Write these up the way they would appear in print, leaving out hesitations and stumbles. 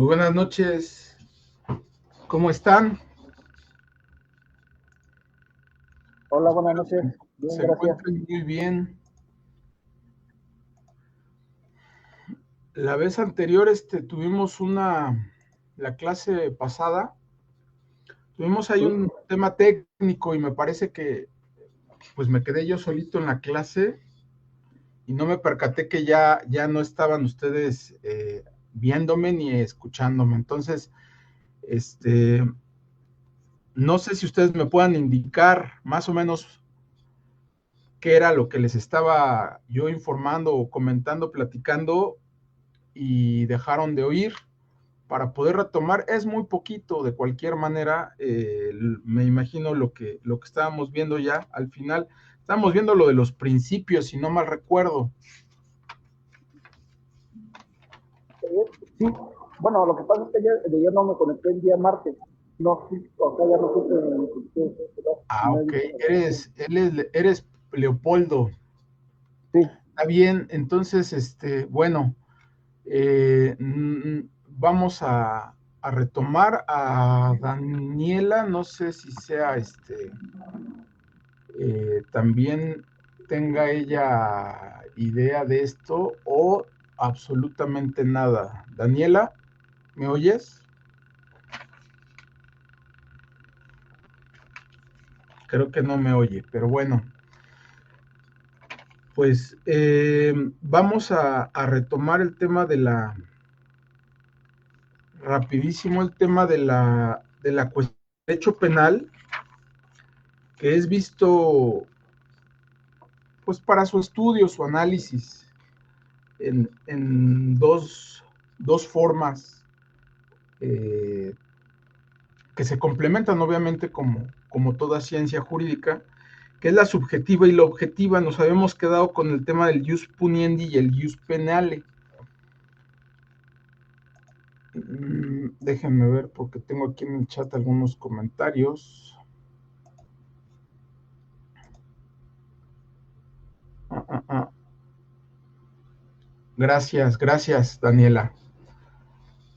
Muy buenas noches. ¿Cómo están? Hola, buenas noches. Bien, Se gracias. encuentran muy bien. La vez anterior tuvimos la clase pasada, tuvimos ahí Sí, un tema técnico y me parece que pues me quedé yo solito en la clase y no me percaté que ya no estaban ustedes viéndome ni escuchándome. Entonces, este, no sé si ustedes me puedan indicar más o menos qué era lo que les estaba yo informando o comentando, platicando y dejaron de oír para poder retomar. Es muy poquito, de cualquier manera, me imagino lo que estábamos viendo ya al final. Estábamos viendo lo de los principios, si no mal recuerdo. sí. Bueno, lo que pasa es que ayer no me conecté el día martes. No, sí, o sea, ya no supe en Ah, no he ok, visto la clase. eres Leopoldo. Sí, Está bien, entonces, bueno, vamos a retomar a Daniela, no sé si sea también tenga ella idea de esto o absolutamente nada. Daniela, ¿me oyes? Creo que no me oye, pero bueno, pues vamos a retomar el tema rapidísimo el tema de la cuestión de derecho penal, que es visto pues para su estudio, su análisis, en dos formas eh, que se complementan obviamente como toda ciencia jurídica, que es la subjetiva y la objetiva. Nos habíamos quedado con el tema del jus puniendi y el jus penale. Déjenme ver porque tengo aquí en el chat algunos comentarios. Ah, ah, ah. Gracias, Daniela.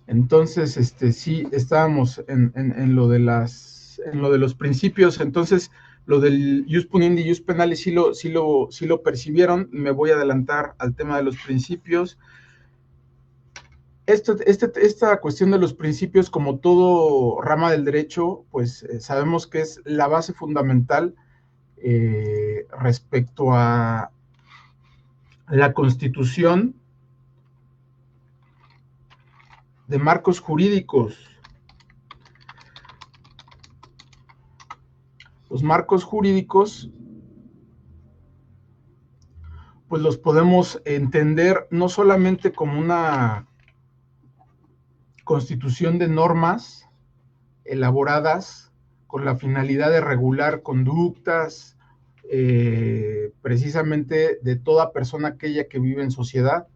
Entonces, sí, estábamos en lo de los principios. Entonces, lo del jus puniendi y jus penale sí lo percibieron. Me voy a adelantar al tema de los principios. Esta cuestión de los principios, como todo rama del derecho, pues sabemos que es la base fundamental respecto a la constitución de marcos jurídicos. Los marcos jurídicos pues los podemos entender no solamente como una constitución de normas elaboradas con la finalidad de regular conductas, precisamente de toda persona aquella que vive en sociedad,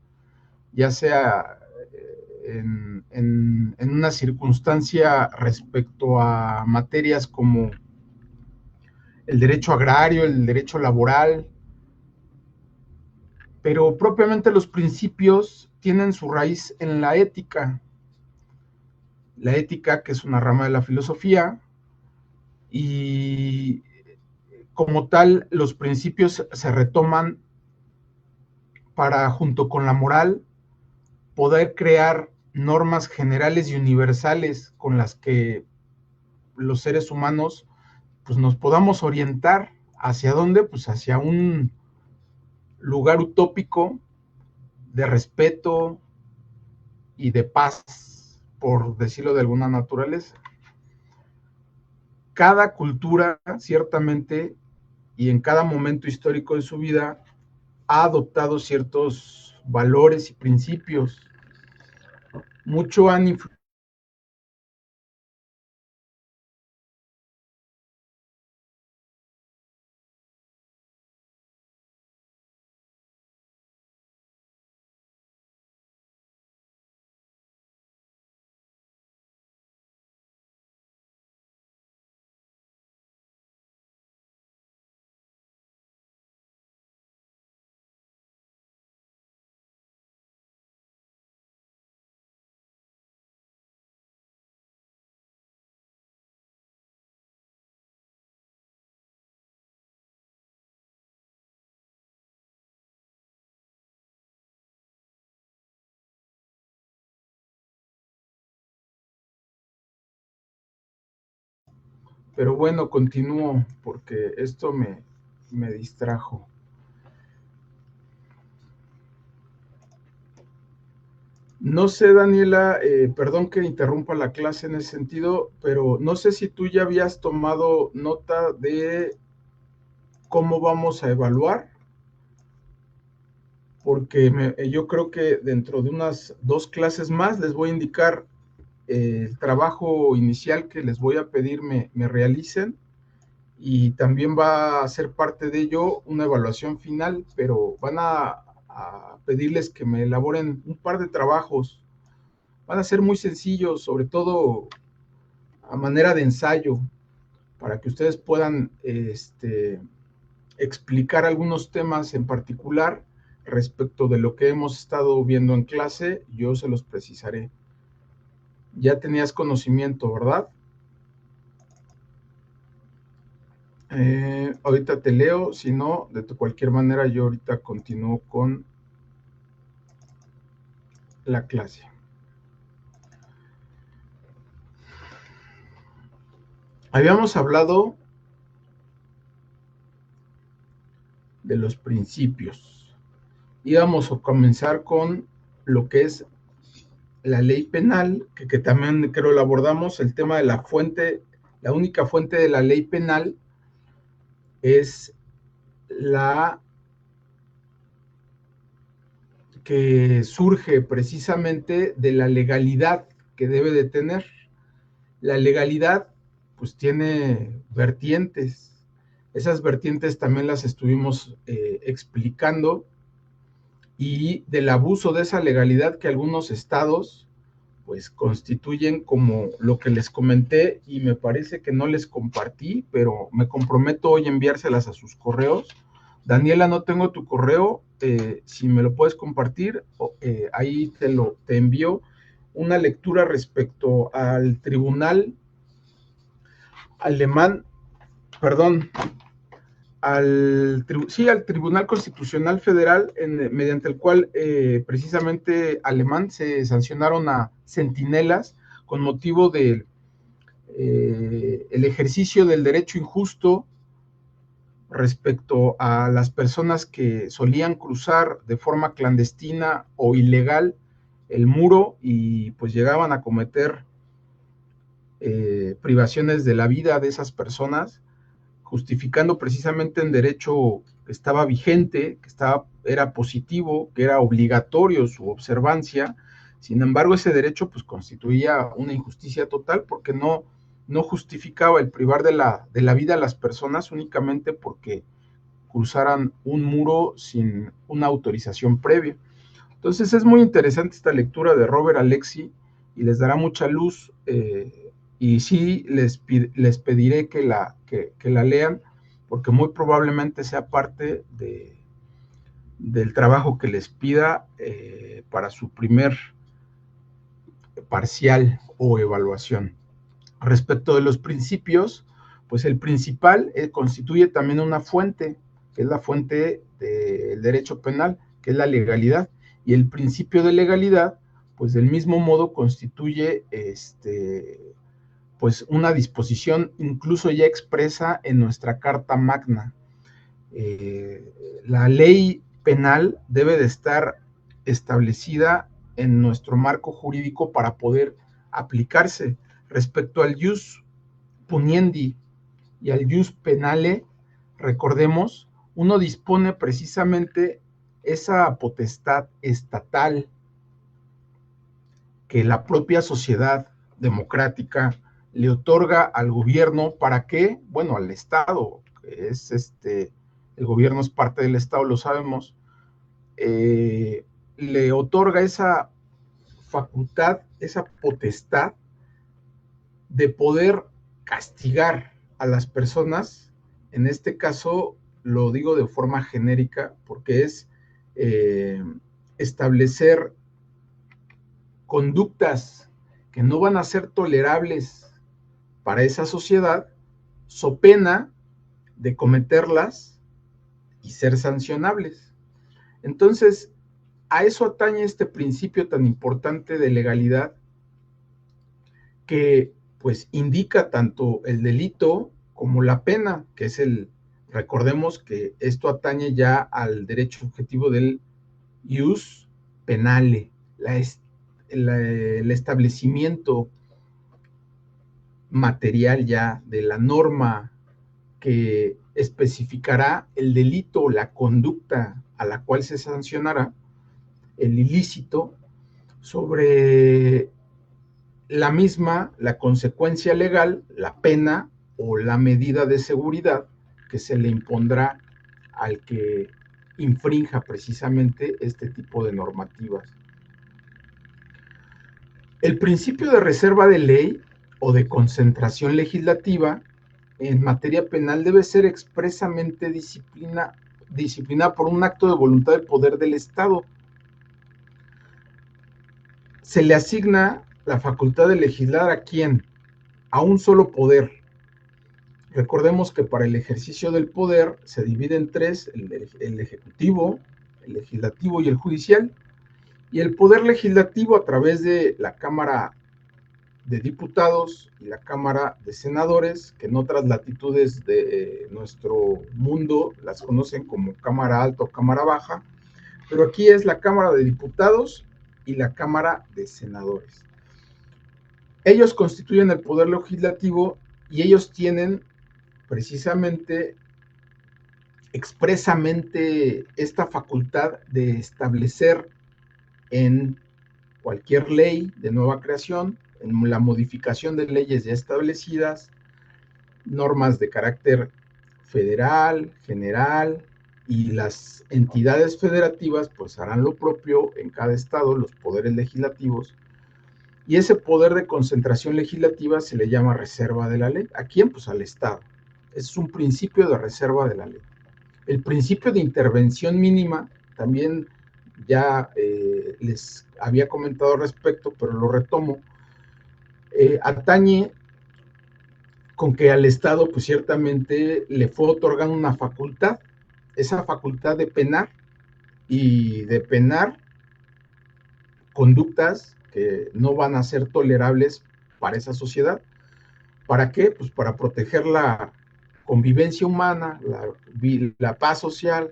ya sea en una circunstancia respecto a materias como el derecho agrario, el derecho laboral, pero propiamente los principios tienen su raíz en la ética que es una rama de la filosofía, y como tal los principios se retoman para, junto con la moral, poder crear normas generales y universales con las que los seres humanos pues nos podamos orientar hacia dónde, pues hacia un lugar utópico de respeto y de paz, por decirlo de alguna naturaleza. Cada cultura, ciertamente, y en cada momento histórico de su vida, ha adoptado ciertos valores y principios. Mucho han influido Pero bueno, continúo porque esto me distrajo. No sé, Daniela, perdón que interrumpa la clase en ese sentido, pero no sé si tú ya habías tomado nota de cómo vamos a evaluar, porque yo creo que dentro de unas 2 clases más les voy a indicar el trabajo inicial que les voy a pedir me realicen, y también va a ser parte de ello una evaluación final, pero van a pedirles que me elaboren un par de trabajos. Van a ser muy sencillos, sobre todo a manera de ensayo, para que ustedes puedan explicar algunos temas en particular respecto de lo que hemos estado viendo en clase. Yo se los precisaré. Ya tenías conocimiento, ¿verdad? Ahorita te leo, si no, de cualquier manera yo ahorita continúo con la clase. Habíamos hablado de los principios. Íbamos a comenzar con lo que es la ley penal, que también creo lo abordamos, el tema de la fuente. La única fuente de la ley penal es la que surge precisamente de la legalidad que debe de tener. La legalidad pues tiene vertientes. Esas vertientes también las estuvimos explicando, y del abuso de esa legalidad que algunos estados pues constituyen, como lo que les comenté, y me parece que no les compartí, pero me comprometo hoy a enviárselas a sus correos. Daniela, no tengo tu correo, si me lo puedes compartir, ahí te envío una lectura respecto al tribunal alemán, perdón, al Tribunal Constitucional Federal, mediante el cual precisamente alemán se sancionaron a centinelas con motivo del el ejercicio del derecho injusto respecto a las personas que solían cruzar de forma clandestina o ilegal el muro y pues llegaban a cometer privaciones de la vida de esas personas, justificando precisamente en derecho que estaba vigente, era positivo, que era obligatorio su observancia. Sin embargo, ese derecho pues constituía una injusticia total, porque no justificaba el privar de la vida a las personas únicamente porque cruzaran un muro sin una autorización previa. Entonces es muy interesante esta lectura de Robert Alexy y les dará mucha luz, y sí les pediré que la lean, porque muy probablemente sea parte del trabajo que les pida para su primer parcial o evaluación. Respecto de los principios, pues el principal constituye también una fuente, que es la fuente del derecho penal, que es la legalidad, y el principio de legalidad, pues del mismo modo constituye pues una disposición incluso ya expresa en nuestra Carta Magna. La ley penal debe de estar establecida en nuestro marco jurídico para poder aplicarse. Respecto al jus puniendi y al jus penale, recordemos, uno dispone precisamente esa potestad estatal que la propia sociedad democrática le otorga al gobierno. ¿Para qué? Bueno, al Estado, que es el gobierno es parte del Estado, lo sabemos, le otorga esa facultad, esa potestad de poder castigar a las personas. En este caso lo digo de forma genérica porque es establecer conductas que no van a ser tolerables para esa sociedad, so pena de cometerlas y ser sancionables. Entonces, a eso atañe este principio tan importante de legalidad, que pues indica tanto el delito como la pena, que es recordemos que esto atañe ya al derecho subjetivo del ius penale, el establecimiento material ya de la norma que especificará el delito o la conducta a la cual se sancionará el ilícito, sobre la misma, la consecuencia legal, la pena o la medida de seguridad que se le impondrá al que infrinja precisamente este tipo de normativas. El principio de reserva de ley o de concentración legislativa en materia penal debe ser expresamente disciplinada por un acto de voluntad del poder del Estado. Se le asigna la facultad de legislar ¿a quién? A un solo poder. Recordemos que para el ejercicio del poder se divide en tres: el ejecutivo, el legislativo y el judicial. Y el poder legislativo, a través de la Cámara de Diputados y la Cámara de Senadores, que en otras latitudes de nuestro mundo las conocen como Cámara Alta o Cámara Baja, pero aquí es la Cámara de Diputados y la Cámara de Senadores. Ellos constituyen el poder legislativo y ellos tienen precisamente, expresamente, esta facultad de establecer en cualquier ley de nueva creación, en la modificación de leyes ya establecidas, normas de carácter federal, general, y las entidades federativas pues harán lo propio en cada estado, los poderes legislativos, y ese poder de concentración legislativa se le llama reserva de la ley. ¿A quién? Pues al Estado. Es un principio de reserva de la ley. El principio de intervención mínima también ya les había comentado al respecto, pero lo retomo. Atañe con que al Estado pues ciertamente le fue otorgando una facultad, esa facultad de penar, y de penar conductas que no van a ser tolerables para esa sociedad. ¿Para qué? Pues para proteger la convivencia humana, la paz social,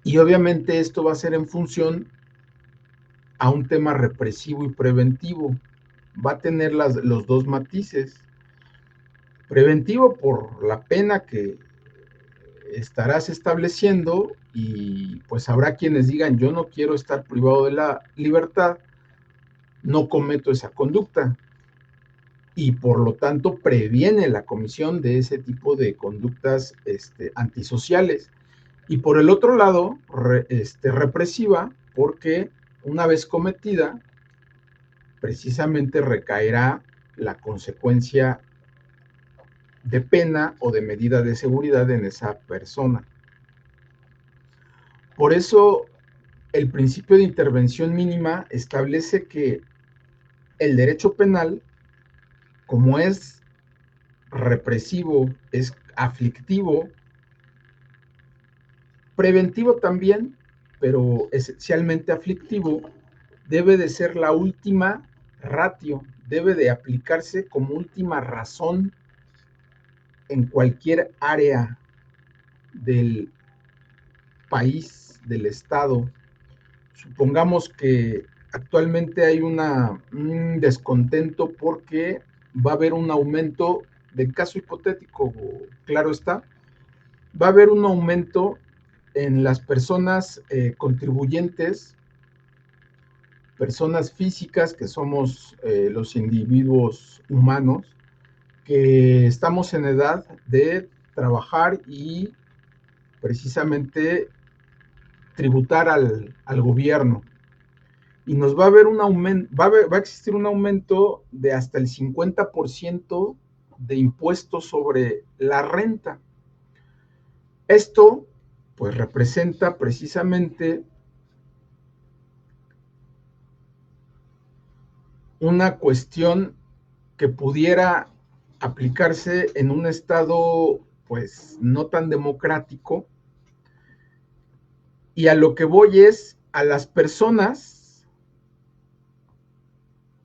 y obviamente esto va a ser en función a un tema represivo y preventivo. Va a tener los dos matices. Preventivo por la pena que estarás estableciendo, y pues habrá quienes digan: yo no quiero estar privado de la libertad, no cometo esa conducta, y por lo tanto previene la comisión de ese tipo de conductas antisociales. Y por el otro lado, represiva, porque una vez cometida, precisamente recaerá la consecuencia de pena o de medida de seguridad en esa persona. Por eso, el principio de intervención mínima establece que el derecho penal, como es represivo, es aflictivo, preventivo también, pero esencialmente aflictivo, debe de ser la última ratio, debe de aplicarse como última razón en cualquier área del país, del estado. Supongamos que actualmente hay un descontento porque va a haber un aumento, del caso hipotético, claro está, va a haber un aumento en las personas contribuyentes, personas físicas que somos los individuos humanos, que estamos en edad de trabajar y precisamente tributar al gobierno. Y nos va a haber un aumento, va a existir un aumento de hasta el 50% de impuestos sobre la renta. Esto pues representa precisamente una cuestión que pudiera aplicarse en un estado pues no tan democrático, y a lo que voy es a las personas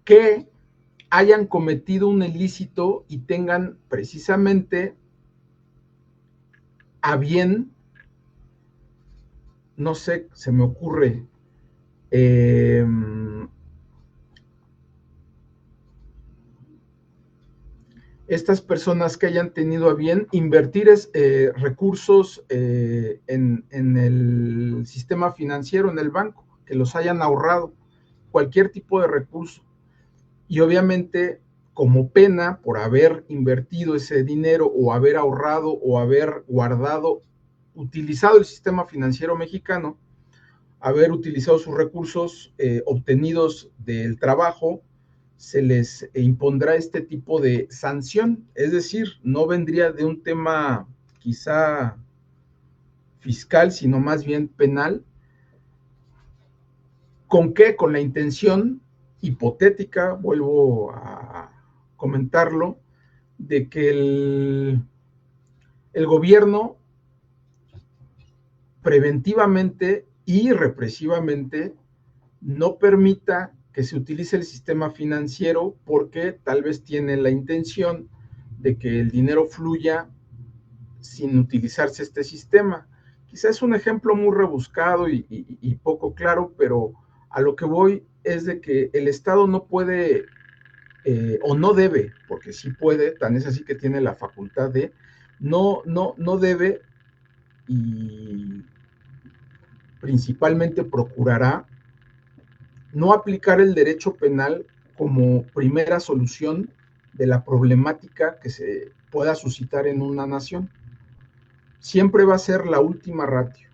que hayan cometido un ilícito y tengan precisamente a bien, no sé, se me ocurre, estas personas que hayan tenido a bien invertir recursos en el sistema financiero, en el banco, que los hayan ahorrado, cualquier tipo de recurso. Y obviamente, como pena por haber invertido ese dinero o haber ahorrado o haber guardado, utilizado el sistema financiero mexicano, haber utilizado sus recursos obtenidos del trabajo, se les impondrá este tipo de sanción. Es decir, no vendría de un tema quizá fiscal, sino más bien penal. ¿Con qué? Con la intención hipotética, vuelvo a comentarlo, de que el gobierno preventivamente y represivamente no permita que se utilice el sistema financiero porque tal vez tiene la intención de que el dinero fluya sin utilizarse este sistema. Quizás es un ejemplo muy rebuscado y poco claro, pero a lo que voy es de que el Estado no puede o no debe, porque sí puede, tan es así que tiene la facultad de, no debe y principalmente procurará no aplicar el derecho penal como primera solución de la problemática que se pueda suscitar en una nación. Siempre va a ser la última ratio.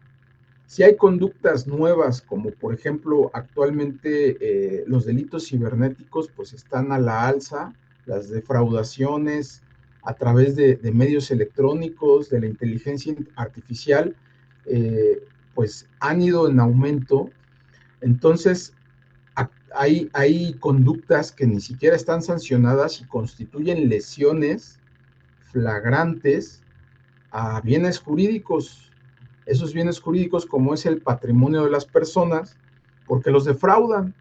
Si hay conductas nuevas, como por ejemplo actualmente los delitos cibernéticos, pues están a la alza, las defraudaciones a través de medios electrónicos, de la inteligencia artificial, pues han ido en aumento. Entonces, hay conductas que ni siquiera están sancionadas y constituyen lesiones flagrantes a bienes jurídicos. Esos bienes jurídicos como es el patrimonio de las personas, porque los defraudan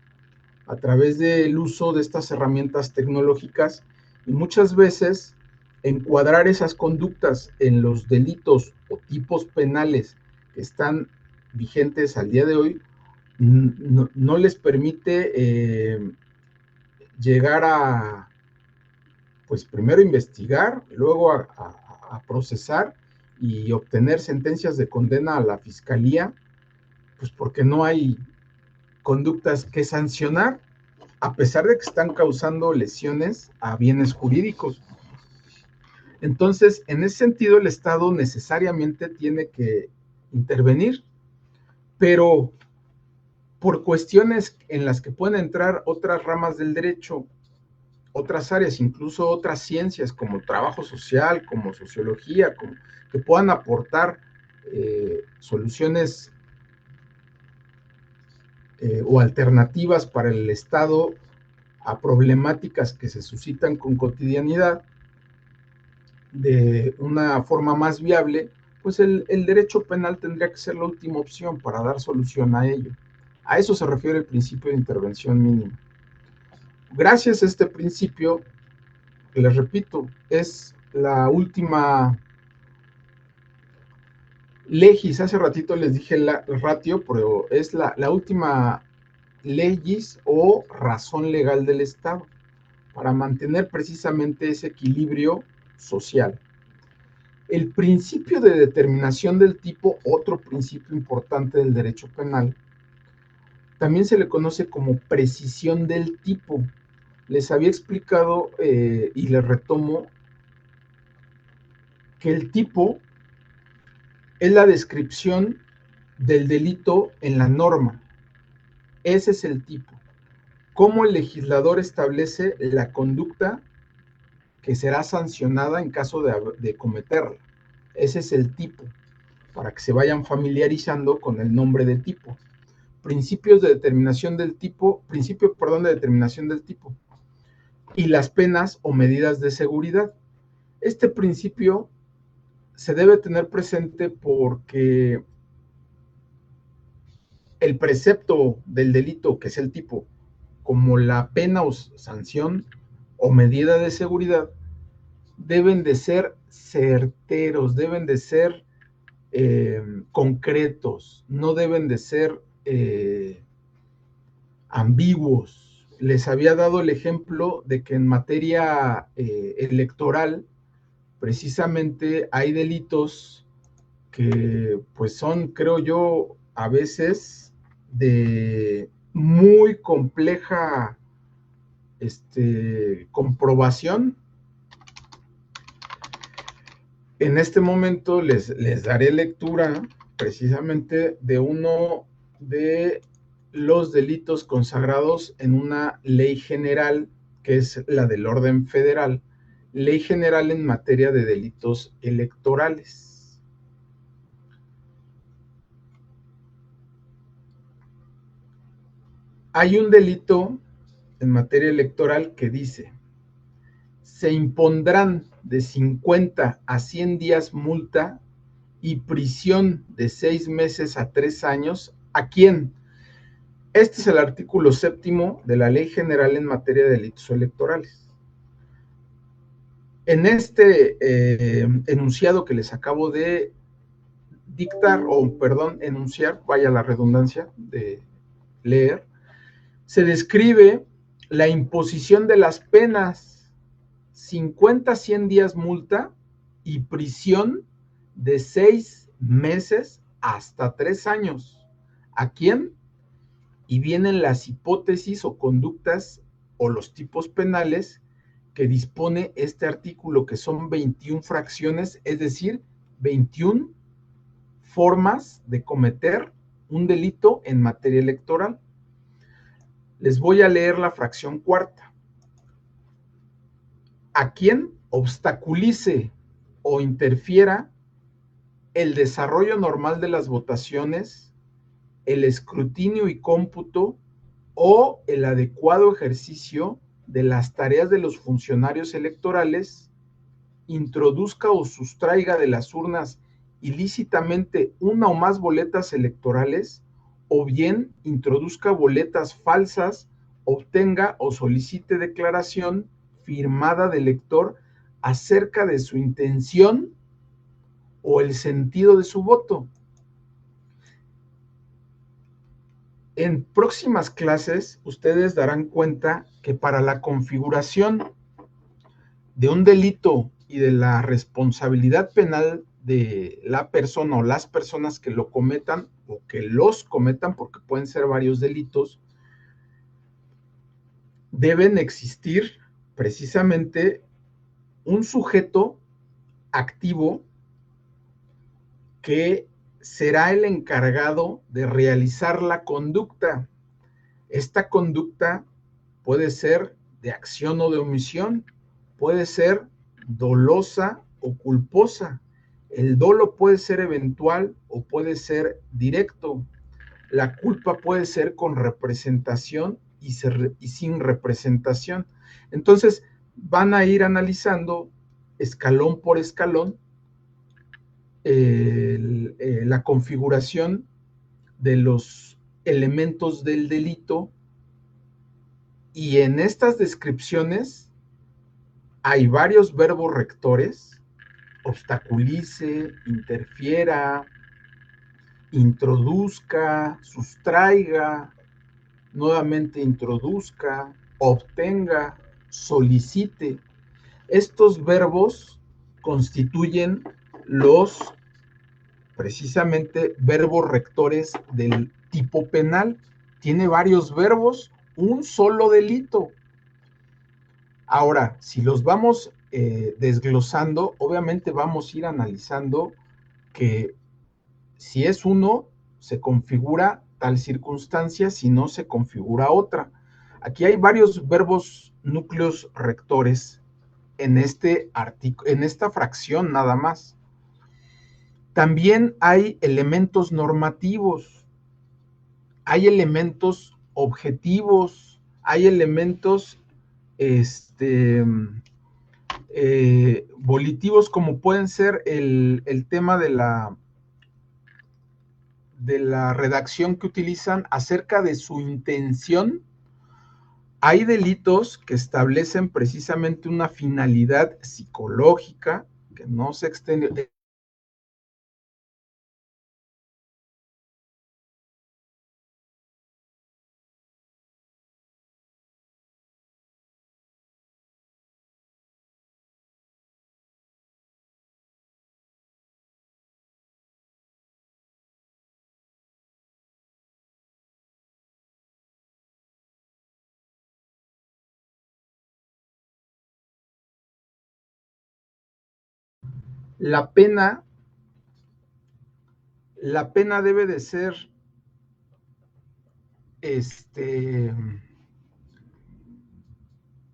a través del uso de estas herramientas tecnológicas y muchas veces encuadrar esas conductas en los delitos o tipos penales que están vigentes al día de hoy no les permite llegar a, pues primero investigar, luego a procesar y obtener sentencias de condena a la fiscalía, pues porque no hay conductas que sancionar, a pesar de que están causando lesiones a bienes jurídicos. Entonces, en ese sentido, el Estado necesariamente tiene que intervenir, pero por cuestiones en las que pueden entrar otras ramas del derecho, otras áreas, incluso otras ciencias como trabajo social, como sociología, que puedan aportar soluciones o alternativas para el Estado a problemáticas que se suscitan con cotidianidad de una forma más viable, pues el derecho penal tendría que ser la última opción para dar solución a ello. A eso se refiere el principio de intervención mínima. Gracias a este principio, les repito, es la última legis, hace ratito les dije la ratio, pero es la última legis o razón legal del Estado para mantener precisamente ese equilibrio social. El principio de determinación del tipo, otro principio importante del derecho penal, también se le conoce como precisión del tipo. Les había explicado y les retomo que el tipo es la descripción del delito en la norma. Ese es el tipo. Cómo el legislador establece la conducta que será sancionada en caso de cometerla. Ese es el tipo, para que se vayan familiarizando con el nombre de tipo. Principios de determinación del tipo, principio, perdón, de determinación del tipo. Y las penas o medidas de seguridad. Este principio se debe tener presente porque el precepto del delito, que es el tipo, como la pena o sanción, o medida de seguridad deben de ser certeros, deben de ser concretos, no deben de ser ambiguos. Les había dado el ejemplo de que en materia electoral, precisamente hay delitos que pues son, creo yo, a veces de muy compleja comprobación. En este momento les daré lectura precisamente de uno de los delitos consagrados en una ley general, que es la del orden federal, ley general en materia de delitos electorales. Hay un delito en materia electoral que dice: se impondrán de 50 a 100 días multa y prisión de 6 meses a 3 años. ¿A quién? Este es el artículo 7º de la Ley General en materia de delitos electorales. En este enunciado que les acabo de dictar, enunciar, vaya la redundancia de leer, se describe la imposición de las penas: 50 a 100 días multa y prisión de 6 meses hasta 3 años. ¿A quién? Y vienen las hipótesis o conductas o los tipos penales que dispone este artículo, que son 21 fracciones, es decir, 21 formas de cometer un delito en materia electoral. Les voy a leer la fracción cuarta. ¿A quién obstaculice o interfiera el desarrollo normal de las votaciones, el escrutinio y cómputo o el adecuado ejercicio de las tareas de los funcionarios electorales, introduzca o sustraiga de las urnas ilícitamente una o más boletas electorales, o bien introduzca boletas falsas, obtenga o solicite declaración firmada del elector acerca de su intención o el sentido de su voto? En próximas clases, ustedes darán cuenta que para la configuración de un delito y de la responsabilidad penal de la persona o las personas que lo cometan o que los cometan, porque pueden ser varios delitos, deben existir precisamente un sujeto activo que será el encargado de realizar la conducta. Esta conducta puede ser de acción o de omisión, puede ser dolosa o culposa. El dolo puede ser eventual o puede ser directo. La culpa puede ser con representación y sin representación. Entonces, van a ir analizando escalón por escalón la configuración de los elementos del delito, y en estas descripciones hay varios verbos rectores: obstaculice, interfiera, introduzca, sustraiga, nuevamente introduzca, obtenga, solicite. Estos verbos constituyen los precisamente verbos rectores del tipo penal. Tiene varios verbos, un solo delito. Ahora, si los vamos desglosando, obviamente vamos a ir analizando que si es uno, se configura tal circunstancia, si no, se configura otra. Aquí hay varios verbos núcleos rectores en esta fracción nada más. También hay elementos normativos, hay elementos objetivos, hay elementos volitivos, como pueden ser el tema de la redacción que utilizan acerca de su intención Hay delitos que establecen precisamente una finalidad psicológica que no se extiende. La pena, la pena debe de ser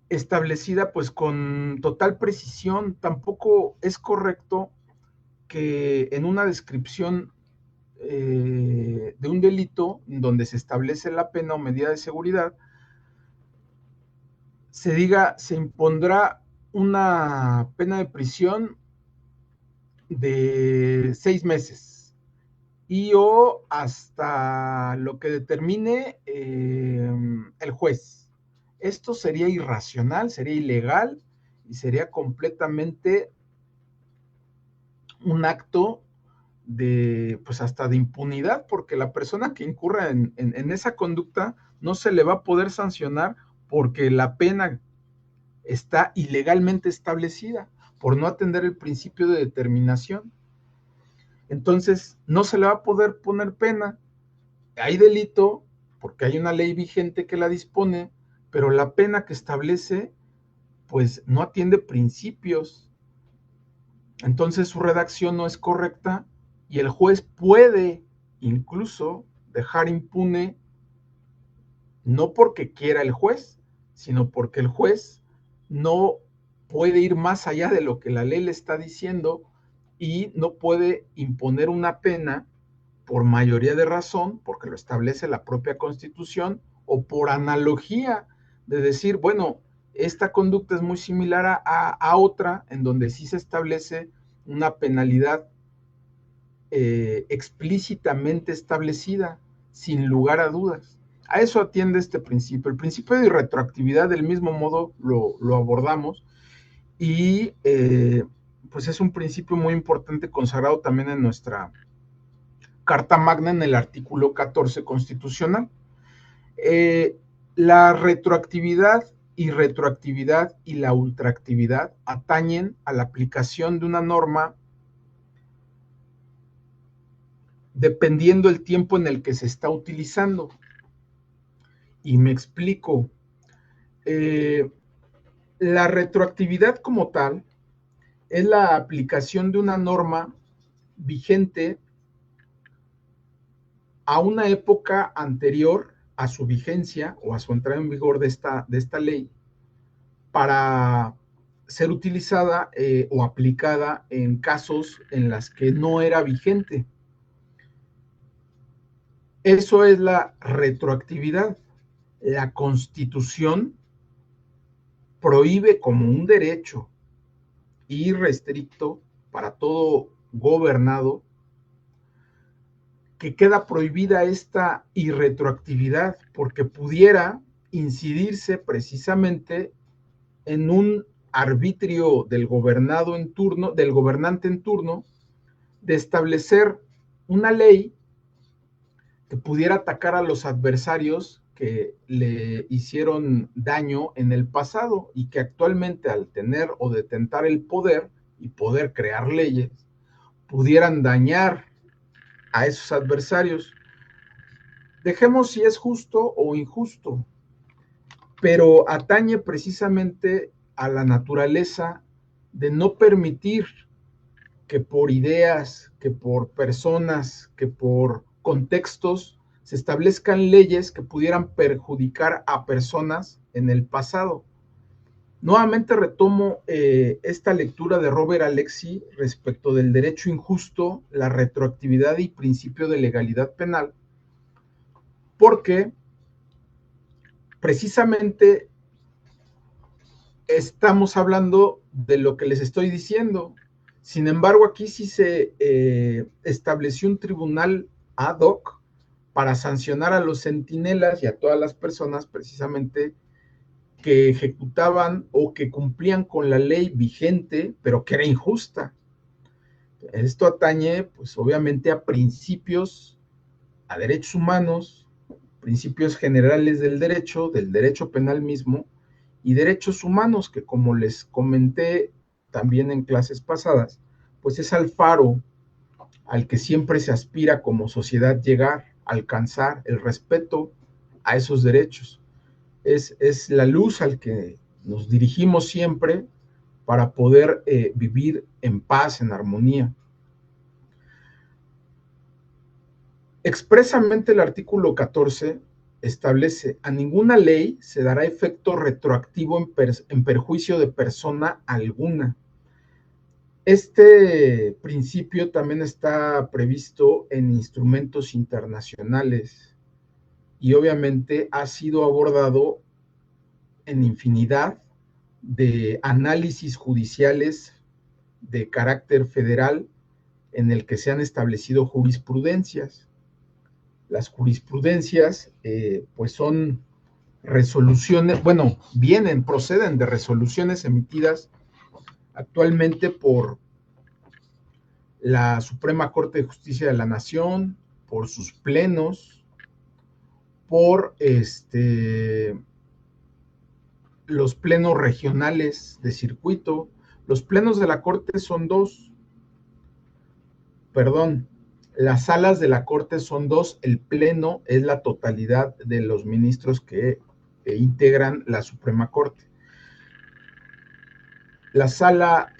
establecida pues con total precisión. Tampoco es correcto que en una descripción de un delito donde se establece la pena o medida de seguridad, se diga, se impondrá una pena de prisión de 6 meses y o hasta lo que determine el juez. Esto sería irracional, sería ilegal y sería completamente un acto de, pues hasta de impunidad, porque la persona que incurra en esa conducta no se le va a poder sancionar porque la pena está ilegalmente establecida por no atender el principio de determinación. Entonces, no se le va a poder poner pena. Hay delito porque hay una ley vigente que la dispone, pero la pena que establece, pues no atiende principios. Entonces su redacción no es correcta y el juez puede incluso dejar impune, no porque quiera el juez, sino porque el juez no puede ir más allá de lo que la ley le está diciendo y no puede imponer una pena por mayoría de razón, porque lo establece la propia Constitución, o por analogía de decir, bueno, esta conducta es muy similar a otra, en donde sí se establece una penalidad explícitamente establecida, sin lugar a dudas. A eso atiende este principio. El principio de retroactividad, del mismo modo, lo abordamos y pues es un principio muy importante consagrado también en nuestra Carta Magna en el artículo 14 constitucional. Eh, la retroactividad y la ultraactividad atañen a la aplicación de una norma dependiendo el tiempo en el que se está utilizando. Y me explico. Eh, la retroactividad como tal es la aplicación de una norma vigente a una época anterior a su vigencia o a su entrada en vigor de esta ley para ser utilizada o aplicada en casos en las que no era vigente. Eso es la retroactividad. La Constitución prohíbe como un derecho irrestricto para todo gobernado que queda prohibida esta irretroactividad porque pudiera incidirse precisamente en un arbitrio del gobernado en turno, del gobernante en turno, de establecer una ley que pudiera atacar a los adversarios que le hicieron daño en el pasado y que actualmente al tener o detentar el poder y poder crear leyes, pudieran dañar a esos adversarios. Dejemos si es justo o injusto, pero atañe precisamente a la naturaleza de no permitir que por ideas, que por personas, que por contextos se establezcan leyes que pudieran perjudicar a personas en el pasado. Nuevamente retomo esta lectura de Robert Alexy respecto del derecho injusto, la retroactividad y principio de legalidad penal, porque precisamente estamos hablando de lo que les estoy diciendo. Sin embargo, aquí sí se estableció un tribunal ad hoc para sancionar a los centinelas y a todas las personas precisamente que ejecutaban o que cumplían con la ley vigente, pero que era injusta. Esto atañe, pues obviamente, a principios, a derechos humanos, principios generales del derecho penal mismo, y derechos humanos, que como les comenté también en clases pasadas, pues es al faro al que siempre se aspira como sociedad llegar, alcanzar el respeto a esos derechos. Es la luz al que nos dirigimos siempre para poder vivir en paz, en armonía. Expresamente el artículo 14 establece: a ninguna ley se dará efecto retroactivo en perjuicio de persona alguna. Este principio también está previsto en instrumentos internacionales y obviamente ha sido abordado en infinidad de análisis judiciales de carácter federal en el que se han establecido jurisprudencias. Las jurisprudencias pues son resoluciones, bueno, proceden de resoluciones emitidas actualmente por la Suprema Corte de Justicia de la Nación, por sus plenos, por los plenos regionales de circuito. Los plenos de la Corte son dos, perdón, las salas de la Corte son dos, el pleno es la totalidad de los ministros que integran la Suprema Corte. Las salas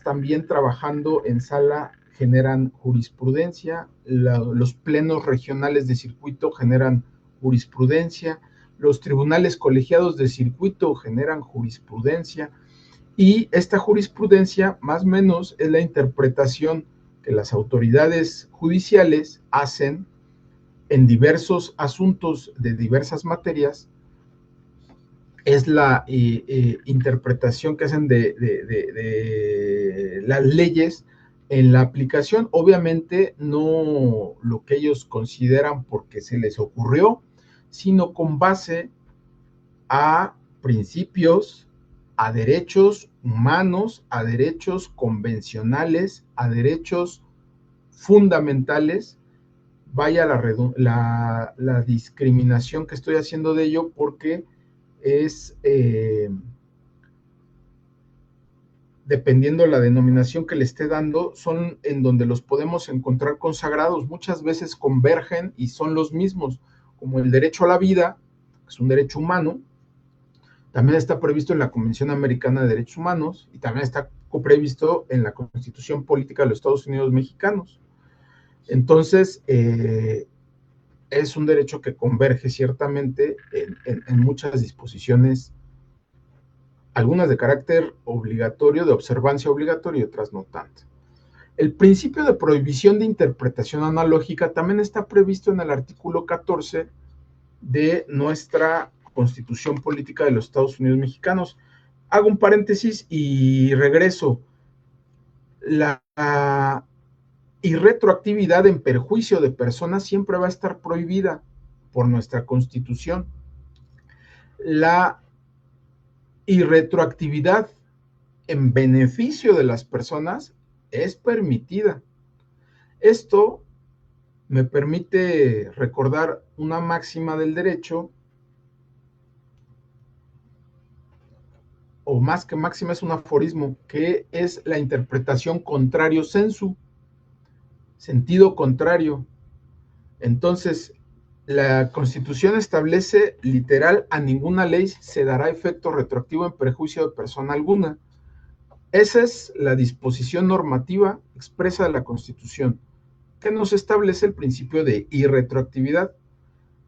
también trabajando en sala generan jurisprudencia, los plenos regionales de circuito generan jurisprudencia, los tribunales colegiados de circuito generan jurisprudencia, y esta jurisprudencia más o menos es la interpretación que las autoridades judiciales hacen en diversos asuntos de diversas materias. Es la interpretación que hacen de las leyes en la aplicación, obviamente no lo que ellos consideran porque se les ocurrió, sino con base a principios, a derechos humanos, a derechos convencionales, a derechos fundamentales. Vaya la discriminación que estoy haciendo de ello, porque es dependiendo la denominación que le esté dando, son en donde los podemos encontrar consagrados. Muchas veces convergen y son los mismos, como el derecho a la vida, que es un derecho humano, también está previsto en la Convención Americana de Derechos Humanos y también está previsto en la Constitución Política de los Estados Unidos Mexicanos. Entonces, es un derecho que converge ciertamente en muchas disposiciones, algunas de carácter obligatorio, de observancia obligatoria, y otras no tanto. El principio de prohibición de interpretación analógica también está previsto en el artículo 14 de nuestra Constitución Política de los Estados Unidos Mexicanos. Hago un paréntesis y regreso. La irretroactividad en perjuicio de personas siempre va a estar prohibida por nuestra Constitución. La irretroactividad en beneficio de las personas es permitida. Esto me permite recordar una máxima del derecho, o más que máxima, es un aforismo, que es la interpretación contrario sensu, sentido contrario. Entonces, la Constitución establece literal: a ninguna ley se dará efecto retroactivo en perjuicio de persona alguna. Esa es la disposición normativa expresa de la Constitución, que nos establece el principio de irretroactividad.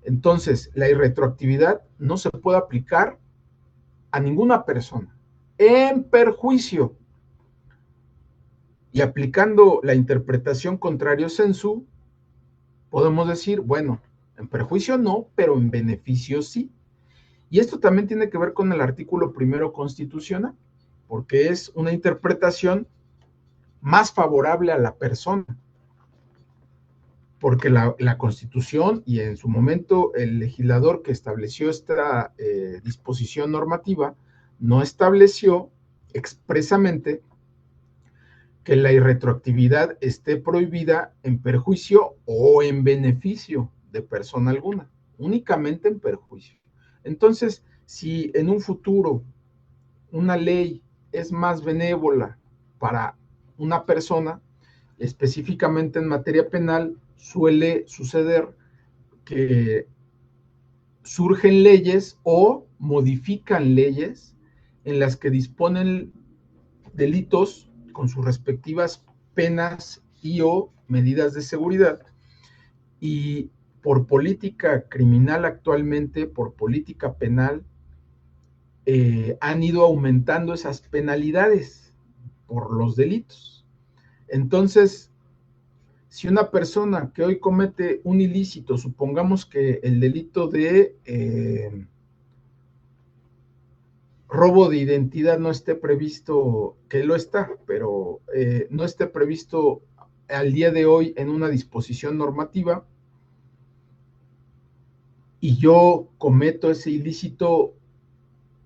Entonces, la irretroactividad no se puede aplicar a ninguna persona en perjuicio. Y aplicando la interpretación contrario sensu, podemos decir, bueno, en perjuicio no, pero en beneficio sí. Y esto también tiene que ver con el artículo 1 constitucional, porque es una interpretación más favorable a la persona. porque la Constitución y en su momento el legislador que estableció esta disposición normativa no estableció expresamente que la irretroactividad esté prohibida en perjuicio o en beneficio de persona alguna, únicamente en perjuicio. Entonces, si en un futuro una ley es más benévola para una persona, específicamente en materia penal, suele suceder que surgen leyes o modifican leyes en las que disponen delitos con sus respectivas penas y o medidas de seguridad, y por política criminal actualmente, por política penal, han ido aumentando esas penalidades por los delitos. Entonces, si una persona que hoy comete un ilícito, supongamos que el delito de robo de identidad no esté previsto, que lo está, pero no esté previsto al día de hoy en una disposición normativa, y yo cometo ese ilícito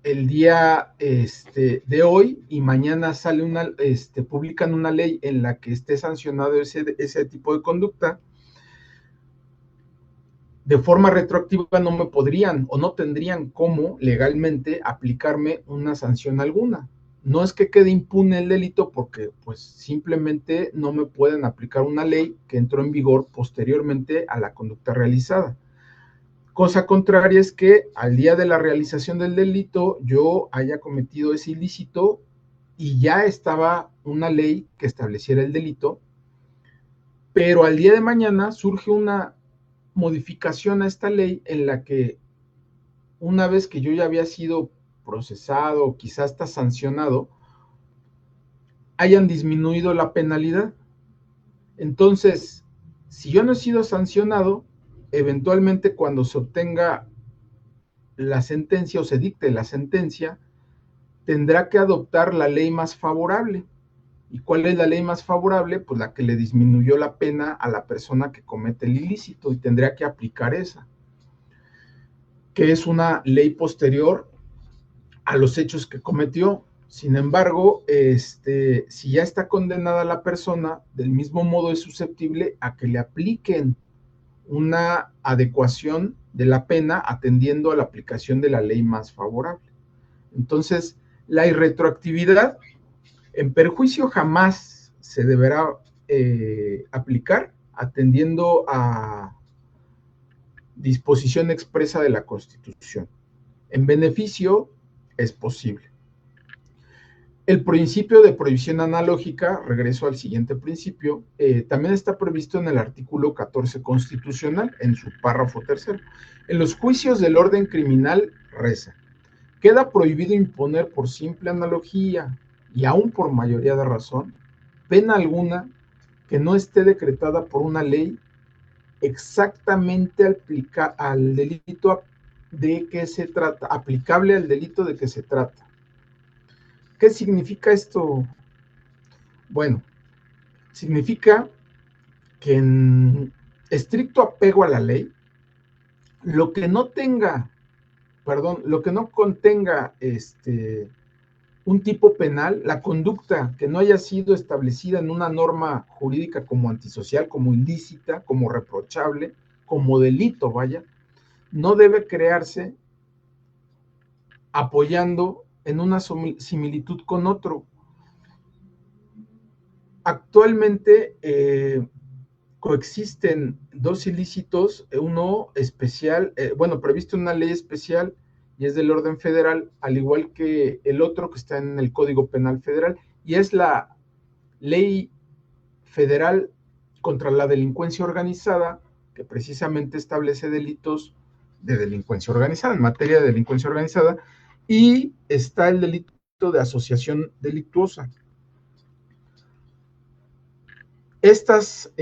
el día de hoy y mañana sale publican una ley en la que esté sancionado ese tipo de conducta, de forma retroactiva no me podrían o no tendrían cómo legalmente aplicarme una sanción alguna. No es que quede impune el delito, porque pues simplemente no me pueden aplicar una ley que entró en vigor posteriormente a la conducta realizada. Cosa contraria es que al día de la realización del delito yo haya cometido ese ilícito y ya estaba una ley que estableciera el delito, pero al día de mañana surge una modificación a esta ley en la que, una vez que yo ya había sido procesado, quizás hasta sancionado, hayan disminuido la penalidad. Entonces, si yo no he sido sancionado, eventualmente cuando se obtenga la sentencia o se dicte la sentencia, tendrá que adoptar la ley más favorable. ¿Y cuál es la ley más favorable? Pues la que le disminuyó la pena a la persona que comete el ilícito, y tendría que aplicar esa, que es una ley posterior a los hechos que cometió. Sin embargo, si ya está condenada la persona, del mismo modo es susceptible a que le apliquen una adecuación de la pena atendiendo a la aplicación de la ley más favorable. Entonces, la irretroactividad en perjuicio jamás se deberá aplicar atendiendo a disposición expresa de la Constitución. En beneficio es posible. El principio de prohibición analógica, regreso al siguiente principio, también está previsto en el artículo 14 constitucional, en su párrafo tercero. En los juicios del orden criminal reza: queda prohibido imponer por simple analogía y aún por mayoría de razón pena alguna que no esté decretada por una ley exactamente al delito de que se trata, aplicable al delito de que se trata. ¿Qué significa esto? Bueno, significa que en estricto apego a la ley, lo que no contenga un tipo penal, la conducta que no haya sido establecida en una norma jurídica como antisocial, como ilícita, como reprochable, como delito, vaya, no debe crearse apoyando en una similitud con otro. Actualmente coexisten dos ilícitos, uno especial, previsto en una ley especial y es del orden federal, al igual que el otro que está en el Código Penal Federal, y es la Ley Federal contra la Delincuencia Organizada, que precisamente establece delitos de delincuencia organizada, en materia de delincuencia organizada, y está el delito de asociación delictuosa. Estas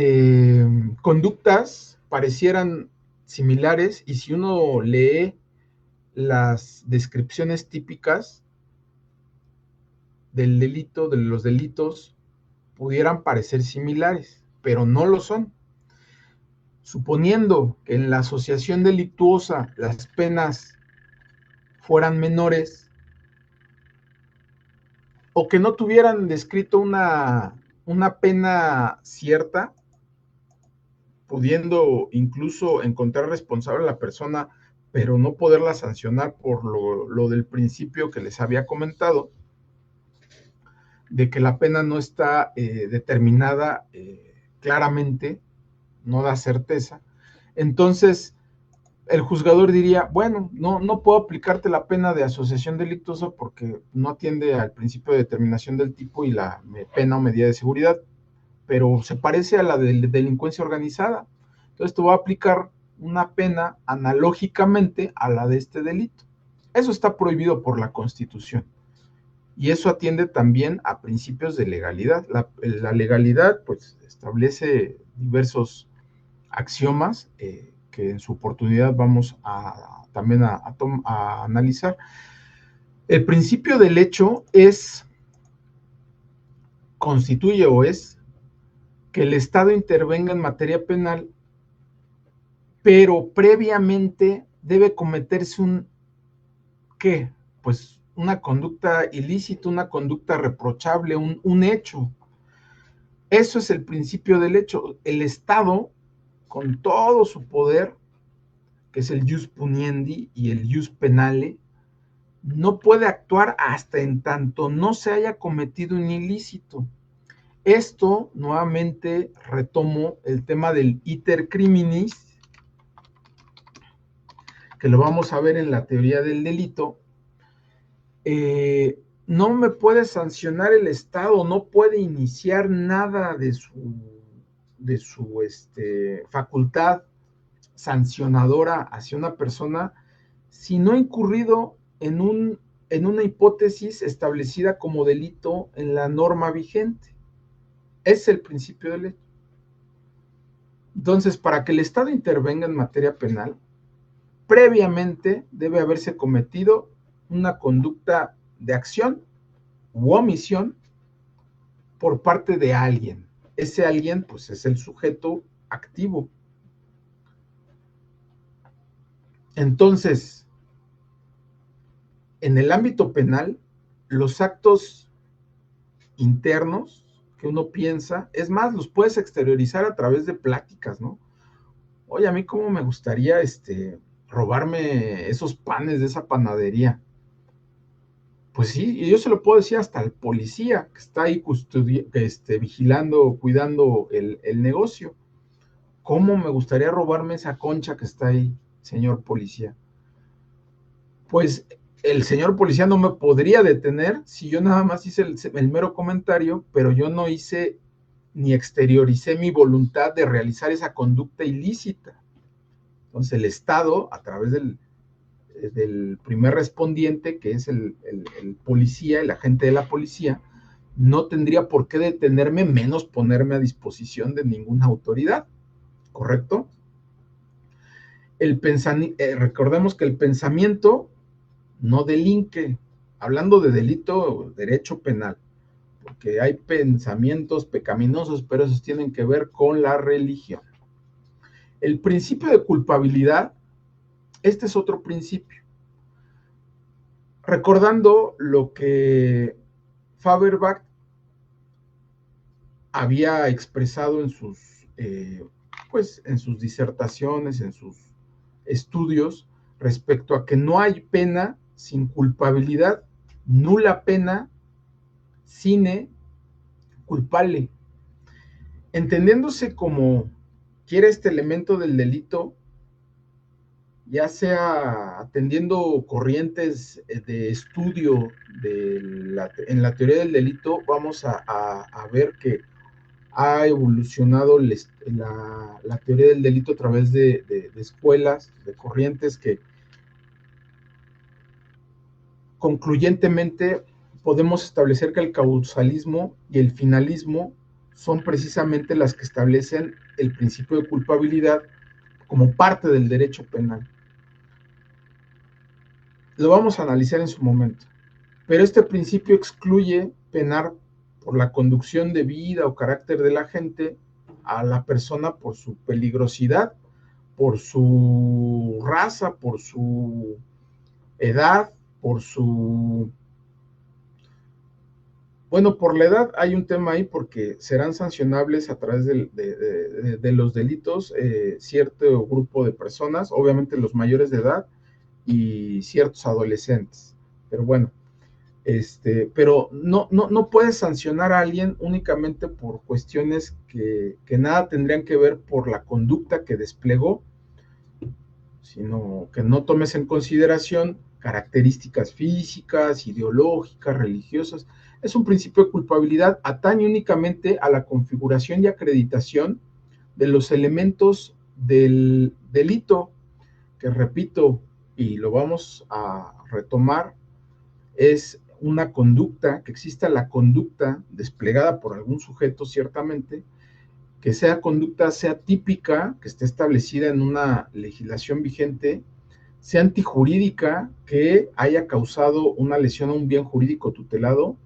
conductas parecieran similares, y si uno lee las descripciones típicas del delito, de los delitos, pudieran parecer similares, pero no lo son. suponiendo que en la asociación delictuosa las penas fueran menores, o que no tuvieran descrito una pena cierta, pudiendo incluso encontrar responsable a la persona, pero no poderla sancionar por lo del principio que les había comentado, de que la pena no está determinada claramente, no da certeza. Entonces, el juzgador diría, bueno, no puedo aplicarte la pena de asociación delictuosa porque no atiende al principio de determinación del tipo y la pena o medida de seguridad, pero se parece a la de delincuencia organizada. Entonces te voy a aplicar una pena analógicamente a la de este delito. Eso está prohibido por la Constitución. Y eso atiende también a principios de legalidad. La legalidad, pues, establece diversos axiomas que en su oportunidad vamos también a analizar. El principio del hecho constituye o es que el Estado intervenga en materia penal, pero previamente debe cometerse ¿qué? Pues una conducta ilícita, una conducta reprochable, un hecho. Eso es el principio del hecho. El Estado, con todo su poder, que es el jus puniendi y el jus penale, no puede actuar hasta en tanto no se haya cometido un ilícito. Esto, nuevamente, retomo el tema del iter criminis, que lo vamos a ver en la teoría del delito. No me puede sancionar el Estado, no puede iniciar nada de su facultad sancionadora hacia una persona si no ha incurrido en una hipótesis establecida como delito en la norma vigente. Es el principio del hecho. Entonces, para que el Estado intervenga en materia penal, previamente debe haberse cometido una conducta de acción u omisión por parte de alguien. Ese alguien, pues, es el sujeto activo. Entonces, en el ámbito penal, los actos internos que uno piensa, es más, los puedes exteriorizar a través de pláticas, ¿no? Oye, a mí cómo me gustaría robarme esos panes de esa panadería. Pues sí, y yo se lo puedo decir hasta al policía que está ahí vigilando, cuidando el negocio. ¿Cómo me gustaría robarme esa concha que está ahí, señor policía? Pues el señor policía no me podría detener si yo nada más hice el mero comentario, pero yo no hice ni exterioricé mi voluntad de realizar esa conducta ilícita. Entonces el Estado, a través del primer respondiente, que es el policía, el agente de la policía, no tendría por qué detenerme, menos ponerme a disposición de ninguna autoridad, ¿correcto? Recordemos que el pensamiento no delinque, hablando de delito, derecho penal, porque hay pensamientos pecaminosos, pero esos tienen que ver con la religión. El principio de culpabilidad, este es otro principio. Recordando lo que Feuerbach había expresado en sus disertaciones, en sus estudios, respecto a que no hay pena sin culpabilidad, nula pena sine culpable, entendiéndose como quiere este elemento del delito, ya sea atendiendo corrientes de estudio en la teoría del delito, vamos a ver que ha evolucionado la teoría del delito a través de escuelas, de corrientes que concluyentemente podemos establecer que el causalismo y el finalismo son precisamente las que establecen el principio de culpabilidad como parte del derecho penal. Lo vamos a analizar en su momento, pero este principio excluye penar por la conducción de vida o carácter de la gente a la persona por su peligrosidad, por su raza, por su edad, por su... Bueno, por la edad hay un tema ahí porque serán sancionables a través de los delitos cierto grupo de personas, obviamente los mayores de edad y ciertos adolescentes. Pero bueno, pero no puedes sancionar a alguien únicamente por cuestiones que nada tendrían que ver por la conducta que desplegó, sino que no tomes en consideración características físicas, ideológicas, religiosas. Es un principio de culpabilidad, atañe únicamente a la configuración y acreditación de los elementos del delito, que repito, y lo vamos a retomar, es una conducta, que exista la conducta desplegada por algún sujeto, ciertamente, que sea conducta, sea típica, que esté establecida en una legislación vigente, sea antijurídica, que haya causado una lesión a un bien jurídico tutelado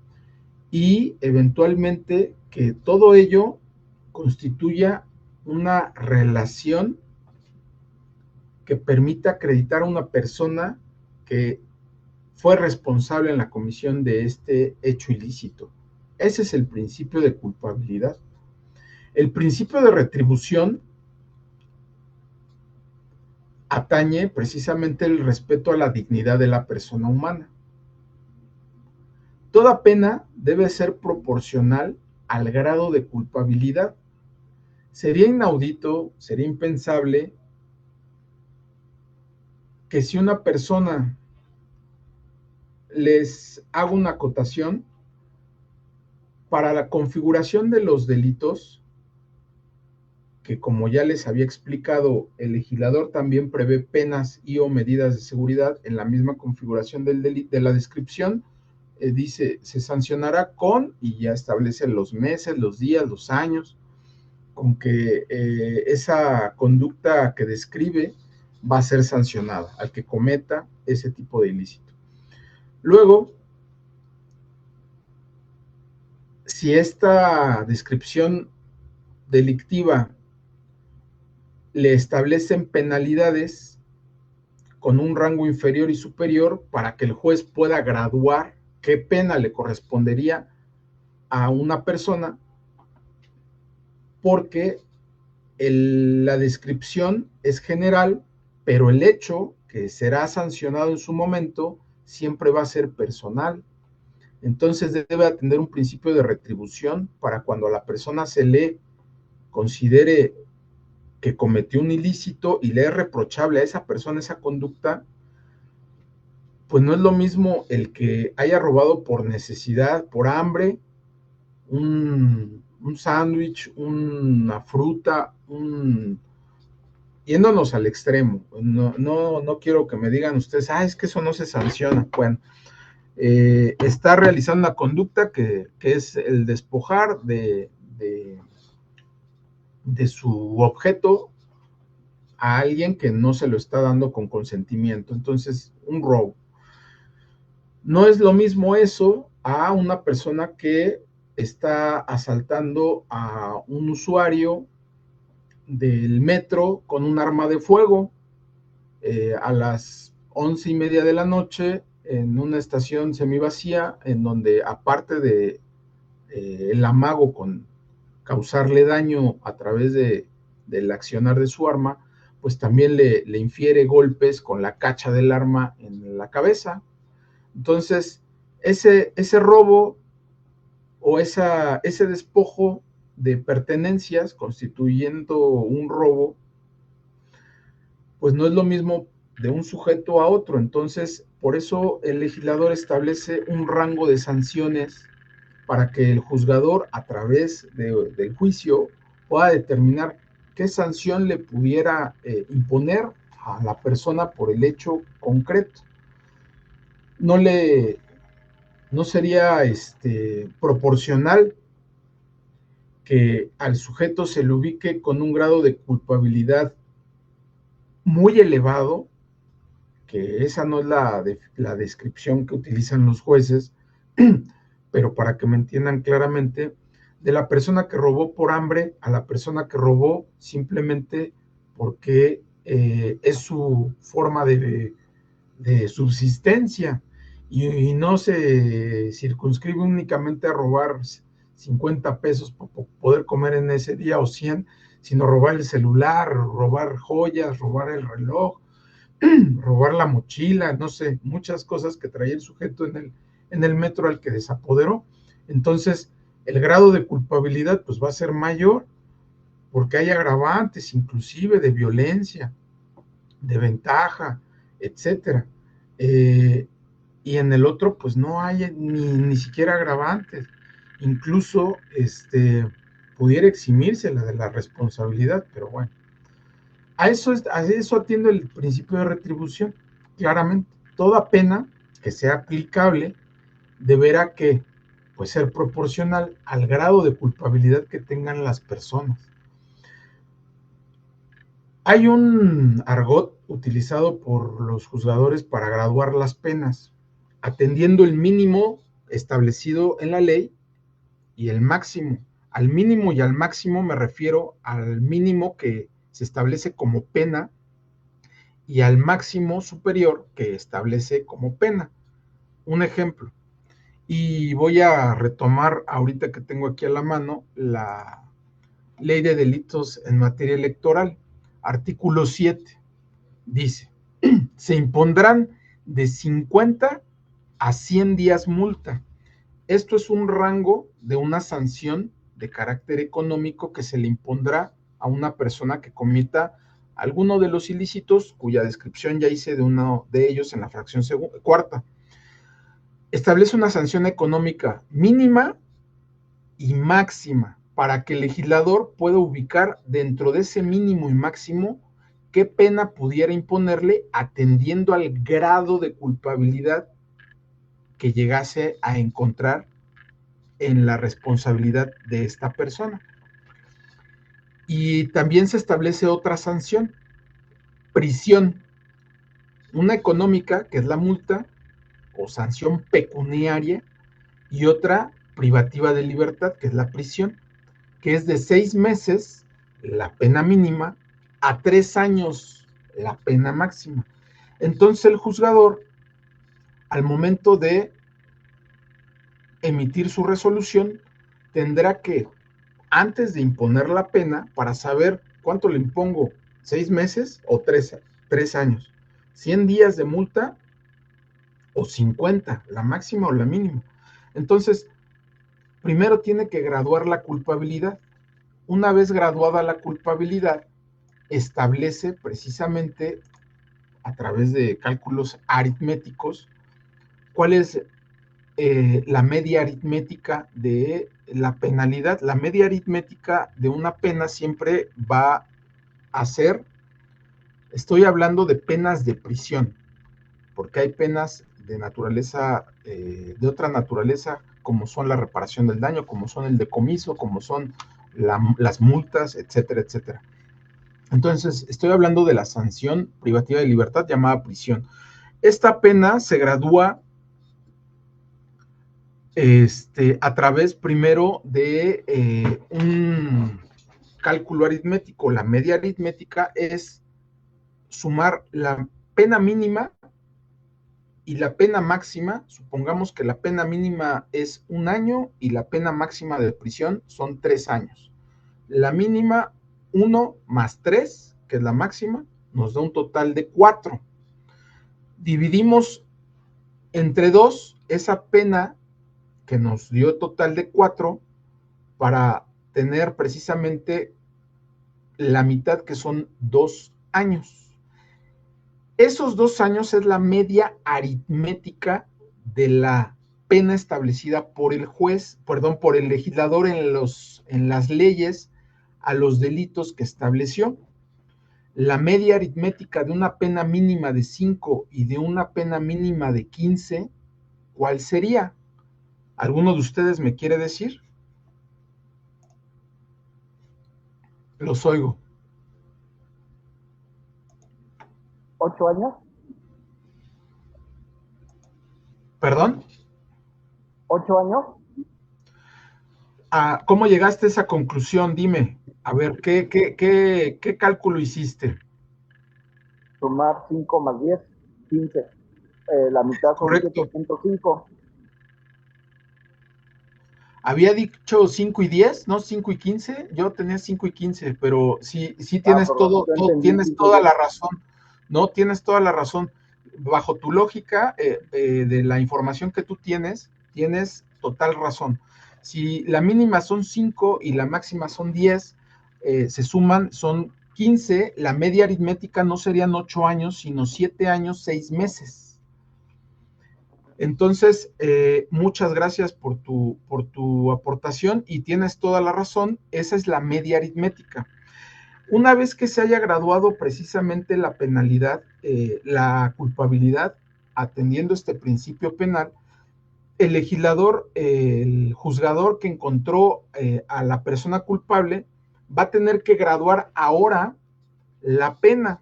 y eventualmente que todo ello constituya una relación que permita acreditar a una persona que fue responsable en la comisión de este hecho ilícito. Ese es el principio de culpabilidad. El principio de retribución atañe precisamente el respeto a la dignidad de la persona humana. Toda pena debe ser proporcional al grado de culpabilidad. Sería inaudito, sería impensable que si una persona, les hago una acotación, para la configuración de los delitos, que como ya les había explicado, el legislador también prevé penas y o medidas de seguridad en la misma configuración del delito, de la descripción, dice, se sancionará con, y ya establece los meses, los días, los años, con que esa conducta que describe va a ser sancionada al que cometa ese tipo de ilícito. Luego, si esta descripción delictiva le establecen penalidades con un rango inferior y superior para que el juez pueda graduar qué pena le correspondería a una persona, porque la descripción es general, pero el hecho que será sancionado en su momento siempre va a ser personal. Entonces debe atender un principio de retribución para cuando a la persona se le considere que cometió un ilícito y le es reprochable a esa persona esa conducta, pues no es lo mismo el que haya robado por necesidad, por hambre, un sándwich, una fruta, yéndonos al extremo. No quiero que me digan ustedes, es que eso no se sanciona. Bueno, está realizando una conducta que es el despojar de su objeto a alguien que no se lo está dando con consentimiento. Entonces, un robo. No es lo mismo eso a una persona que está asaltando a un usuario del metro con un arma de fuego a las 11:30 de la noche en una estación semivacía, en donde aparte de el amago con causarle daño a través del accionar de su arma, pues también le infiere golpes con la cacha del arma en la cabeza. Entonces, ese robo o ese despojo de pertenencias constituyendo un robo, pues no es lo mismo de un sujeto a otro. Entonces, por eso el legislador establece un rango de sanciones para que el juzgador, a través del juicio, pueda determinar qué sanción le pudiera imponer a la persona por el hecho concreto. No sería proporcional que al sujeto se le ubique con un grado de culpabilidad muy elevado, que esa no es la descripción que utilizan los jueces, pero para que me entiendan claramente, de la persona que robó por hambre a la persona que robó simplemente porque es su forma de subsistencia y no se circunscribe únicamente a robar 50 pesos para poder comer en ese día o 100, sino robar el celular, robar joyas, robar el reloj, robar la mochila, no sé, muchas cosas que traía el sujeto en el metro al que desapoderó. Entonces, el grado de culpabilidad pues va a ser mayor porque hay agravantes, inclusive de violencia, de ventaja, etcétera. Y en el otro, pues no hay ni siquiera agravantes. Incluso pudiera eximirse la de la responsabilidad, pero bueno. A eso atiende el principio de retribución, claramente. Toda pena que sea aplicable deberá que pues, ser proporcional al grado de culpabilidad que tengan las personas. Hay un argot utilizado por los juzgadores para graduar las penas, atendiendo el mínimo establecido en la ley y el máximo. Al mínimo y al máximo me refiero al mínimo que se establece como pena y al máximo superior que establece como pena. Un ejemplo, y voy a retomar ahorita que tengo aquí a la mano la ley de delitos en materia electoral, artículo 7, dice, se impondrán de 50 a 100 días multa. Esto es un rango de una sanción de carácter económico que se le impondrá a una persona que cometa alguno de los ilícitos, cuya descripción ya hice de uno de ellos en la fracción cuarta. Establece una sanción económica mínima y máxima para que el legislador pueda ubicar dentro de ese mínimo y máximo qué pena pudiera imponerle atendiendo al grado de culpabilidad que llegase a encontrar en la responsabilidad de esta persona. Y también se establece otra sanción, prisión, una económica, que es la multa o sanción pecuniaria, y otra privativa de libertad, que es la prisión, que es de 6 meses la pena mínima a 3 años la pena máxima. Entonces el juzgador, al momento de emitir su resolución, tendrá que, antes de imponer la pena, para saber cuánto le impongo, 6 meses o 3 años, 100 días de multa o 50, la máxima o la mínima. Entonces, primero tiene que graduar la culpabilidad. Una vez graduada la culpabilidad, establece precisamente a través de cálculos aritméticos cuál es la media aritmética de la penalidad. La media aritmética de una pena siempre va a ser, estoy hablando de penas de prisión, porque hay penas de naturaleza, de otra naturaleza, como son la reparación del daño, como son el decomiso, como son las multas, etcétera, etcétera. Entonces, estoy hablando de la sanción privativa de libertad llamada prisión. Esta pena se gradúa a través primero de un cálculo aritmético. La media aritmética es sumar la pena mínima y la pena máxima. Supongamos que la pena mínima es 1 año y la pena máxima de prisión son 3 años. La mínima, 1 más 3, que es la máxima, nos da un total de 4. Dividimos entre 2 esa pena que nos dio total de 4 para tener precisamente la mitad, que son 2 años. Esos 2 años es la media aritmética de la pena establecida por el juez, perdón, por el legislador en las leyes a los delitos que estableció. La media aritmética de una pena mínima de 5 y de una pena mínima de 15, ¿cuál sería? ¿Alguno de ustedes me quiere decir? Los oigo. 8 años. ¿Perdón? 8 años. ¿Cómo llegaste a esa conclusión? Dime, a ver, ¿qué cálculo hiciste? Sumar 5 más 10, 15. La mitad son Correcto. 7.5. Había dicho 5 y 10, ¿no? 5 y 15. Yo tenía 5 y 15, pero sí tienes Perdón, yo entendí tienes 5 y toda 10. la razón. No, tienes toda la razón. Bajo tu lógica de la información que tú tienes total razón. Si la mínima son 5 y la máxima son 10, se suman, son 15. La media aritmética no serían 8 años, sino 7 años, 6 meses. Entonces, muchas gracias por tu aportación y tienes toda la razón, esa es la media aritmética. Una vez que se haya graduado precisamente la penalidad, la culpabilidad, atendiendo este principio penal, el legislador, el juzgador que encontró a la persona culpable, va a tener que graduar ahora la pena.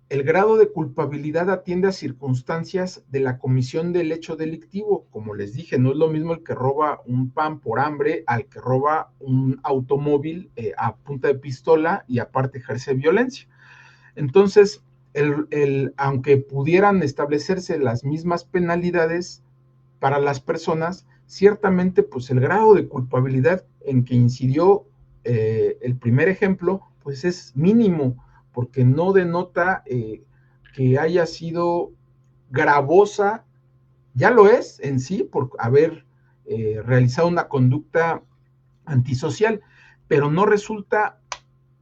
El grado de culpabilidad atiende a circunstancias de la comisión del hecho delictivo. Como les dije, no es lo mismo el que roba un pan por hambre al que roba un automóvil a punta de pistola y aparte ejerce violencia. Entonces, aunque pudieran establecerse las mismas penalidades para las personas, ciertamente pues el grado de culpabilidad en que incidió el primer ejemplo pues es mínimo, porque no denota que haya sido gravosa, ya lo es en sí por haber realizado una conducta antisocial, pero no resulta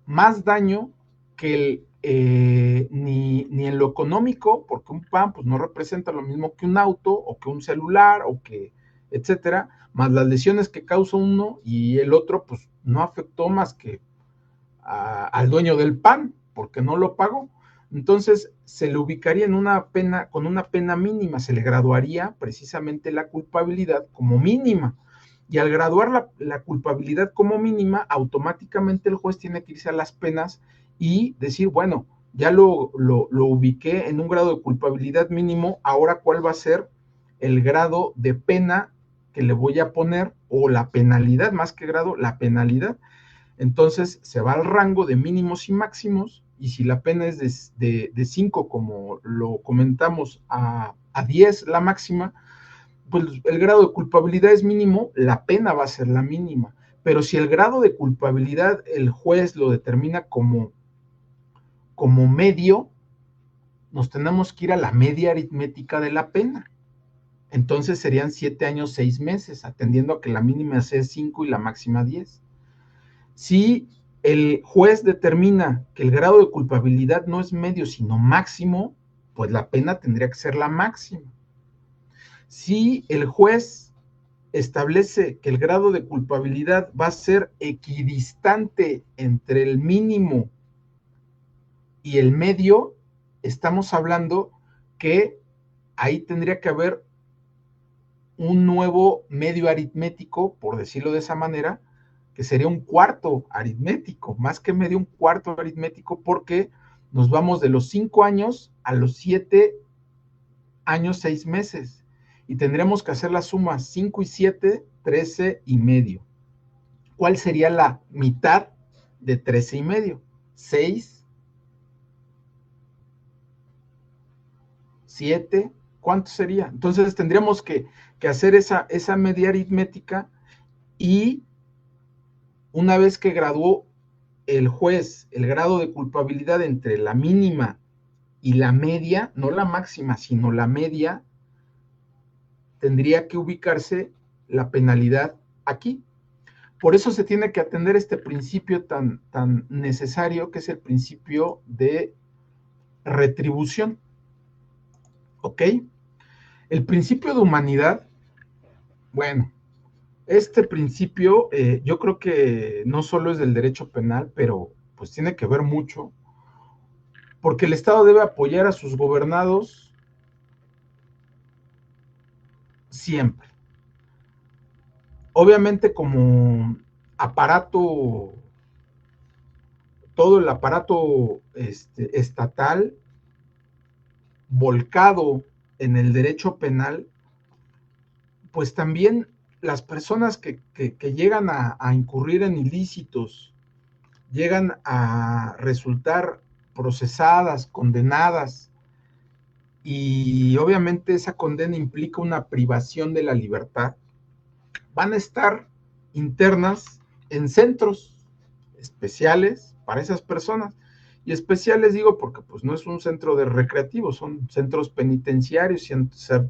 más daño que ni en lo económico, porque un pan pues no representa lo mismo que un auto o que un celular o que etcétera, más las lesiones que causa uno y el otro pues no afectó más que al dueño del pan porque no lo pagó. Entonces se le ubicaría en una pena, con una pena mínima, se le graduaría precisamente la culpabilidad como mínima. Y al graduar la culpabilidad como mínima, automáticamente el juez tiene que irse a las penas y decir, bueno, ya lo ubiqué en un grado de culpabilidad mínimo, ahora cuál va a ser el grado de pena que le voy a poner, o la penalidad, más que grado, la penalidad. Entonces se va al rango de mínimos y máximos, y si la pena es de 5, como lo comentamos, a 10 la máxima, pues el grado de culpabilidad es mínimo, la pena va a ser la mínima. Pero si el grado de culpabilidad el juez lo determina como medio, nos tenemos que ir a la media aritmética de la pena. Entonces serían 7 años, 6 meses, atendiendo a que la mínima sea 5 y la máxima 10. Si el juez determina que el grado de culpabilidad no es medio, sino máximo, pues la pena tendría que ser la máxima. Si el juez establece que el grado de culpabilidad va a ser equidistante entre el mínimo y el medio, estamos hablando que ahí tendría que haber un nuevo medio aritmético, por decirlo de esa manera, que sería un cuarto aritmético, más que medio, un cuarto aritmético, porque nos vamos de los 5 años a los 7 años, 6 meses, y tendremos que hacer la suma 5 y 7, 13 y medio. ¿Cuál sería la mitad de 13 y medio? 6, 7, ¿cuánto sería? Entonces tendríamos que hacer esa media aritmética, y una vez que graduó el juez el grado de culpabilidad entre la mínima y la media, no la máxima, sino la media, tendría que ubicarse la penalidad aquí. Por eso se tiene que atender este principio tan necesario, que es el principio de retribución. ¿Ok? El principio de humanidad, bueno, este principio yo creo que no solo es del derecho penal, pero pues tiene que ver mucho, porque el Estado debe apoyar a sus gobernados siempre. Obviamente como aparato, todo el aparato estatal volcado en el derecho penal, pues también las personas que llegan a incurrir en ilícitos, llegan a resultar procesadas, condenadas, y obviamente esa condena implica una privación de la libertad, van a estar internas en centros especiales para esas personas. Y especiales digo porque pues no es un centro de recreativo, son centros penitenciarios,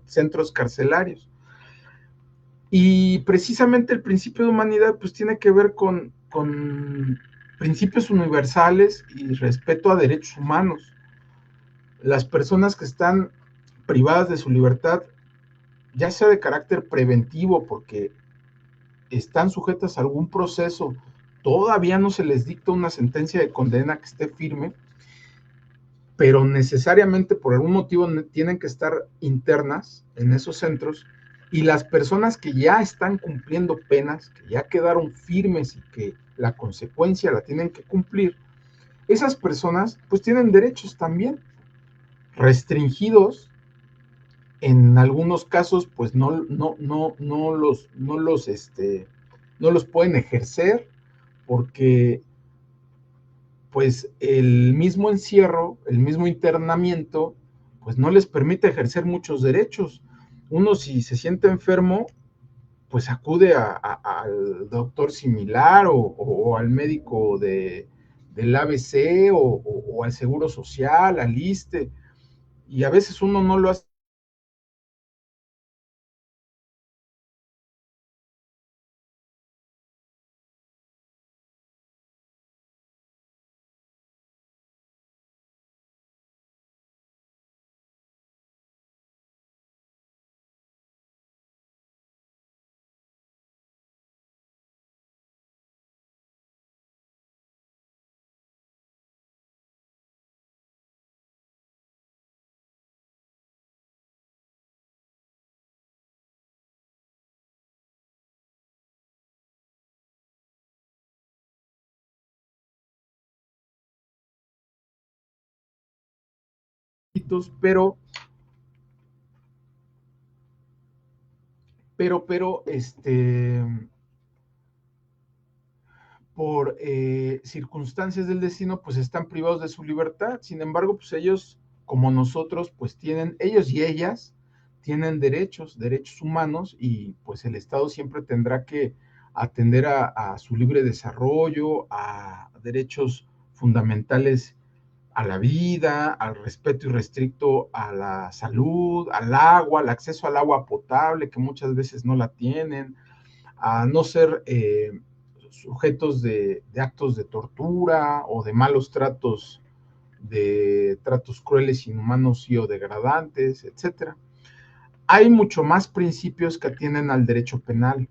centros carcelarios. Y precisamente el principio de humanidad pues tiene que ver con principios universales y respeto a derechos humanos. Las personas que están privadas de su libertad, ya sea de carácter preventivo, porque están sujetas a algún proceso, todavía no se les dicta una sentencia de condena que esté firme, pero necesariamente por algún motivo tienen que estar internas en esos centros, y las personas que ya están cumpliendo penas, que ya quedaron firmes y que la consecuencia la tienen que cumplir, esas personas pues tienen derechos también restringidos. En algunos casos pues no los pueden ejercer porque pues el mismo encierro, el mismo internamiento, pues no les permite ejercer muchos derechos. Uno si se siente enfermo, pues acude al doctor similar o al médico del ABC o al Seguro Social, al ISSSTE, y a veces uno no lo hace. Pero, pero, por circunstancias del destino, pues están privados de su libertad. Sin embargo, pues ellos, como nosotros, pues tienen, ellos y ellas, tienen derechos, derechos humanos, y pues el Estado siempre tendrá que atender a su libre desarrollo, a derechos fundamentales a la vida, al respeto irrestricto a la salud, al agua, al acceso al agua potable, que muchas veces no la tienen, a no ser sujetos de actos de tortura o de malos tratos, de tratos crueles, inhumanos y o degradantes, etcétera. Hay mucho más principios que atienden al derecho penal,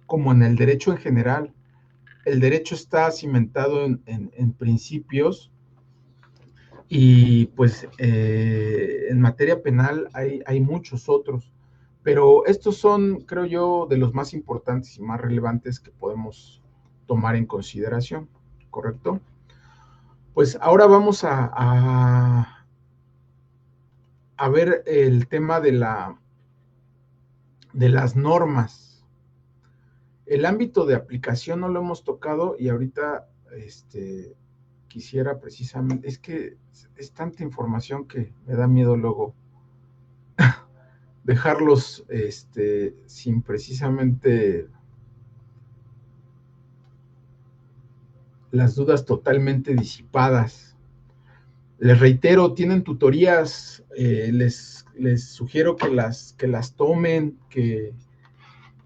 como en el derecho en general. El derecho está cimentado en principios, y pues en materia penal hay muchos otros, pero estos son, creo yo, de los más importantes y más relevantes que podemos tomar en consideración, ¿correcto? Pues ahora vamos a ver el tema de las normas. El ámbito de aplicación no lo hemos tocado, y ahorita quisiera precisamente, es que es tanta información que me da miedo luego dejarlos sin precisamente las dudas totalmente disipadas. Les reitero, tienen tutorías, les sugiero que las tomen, que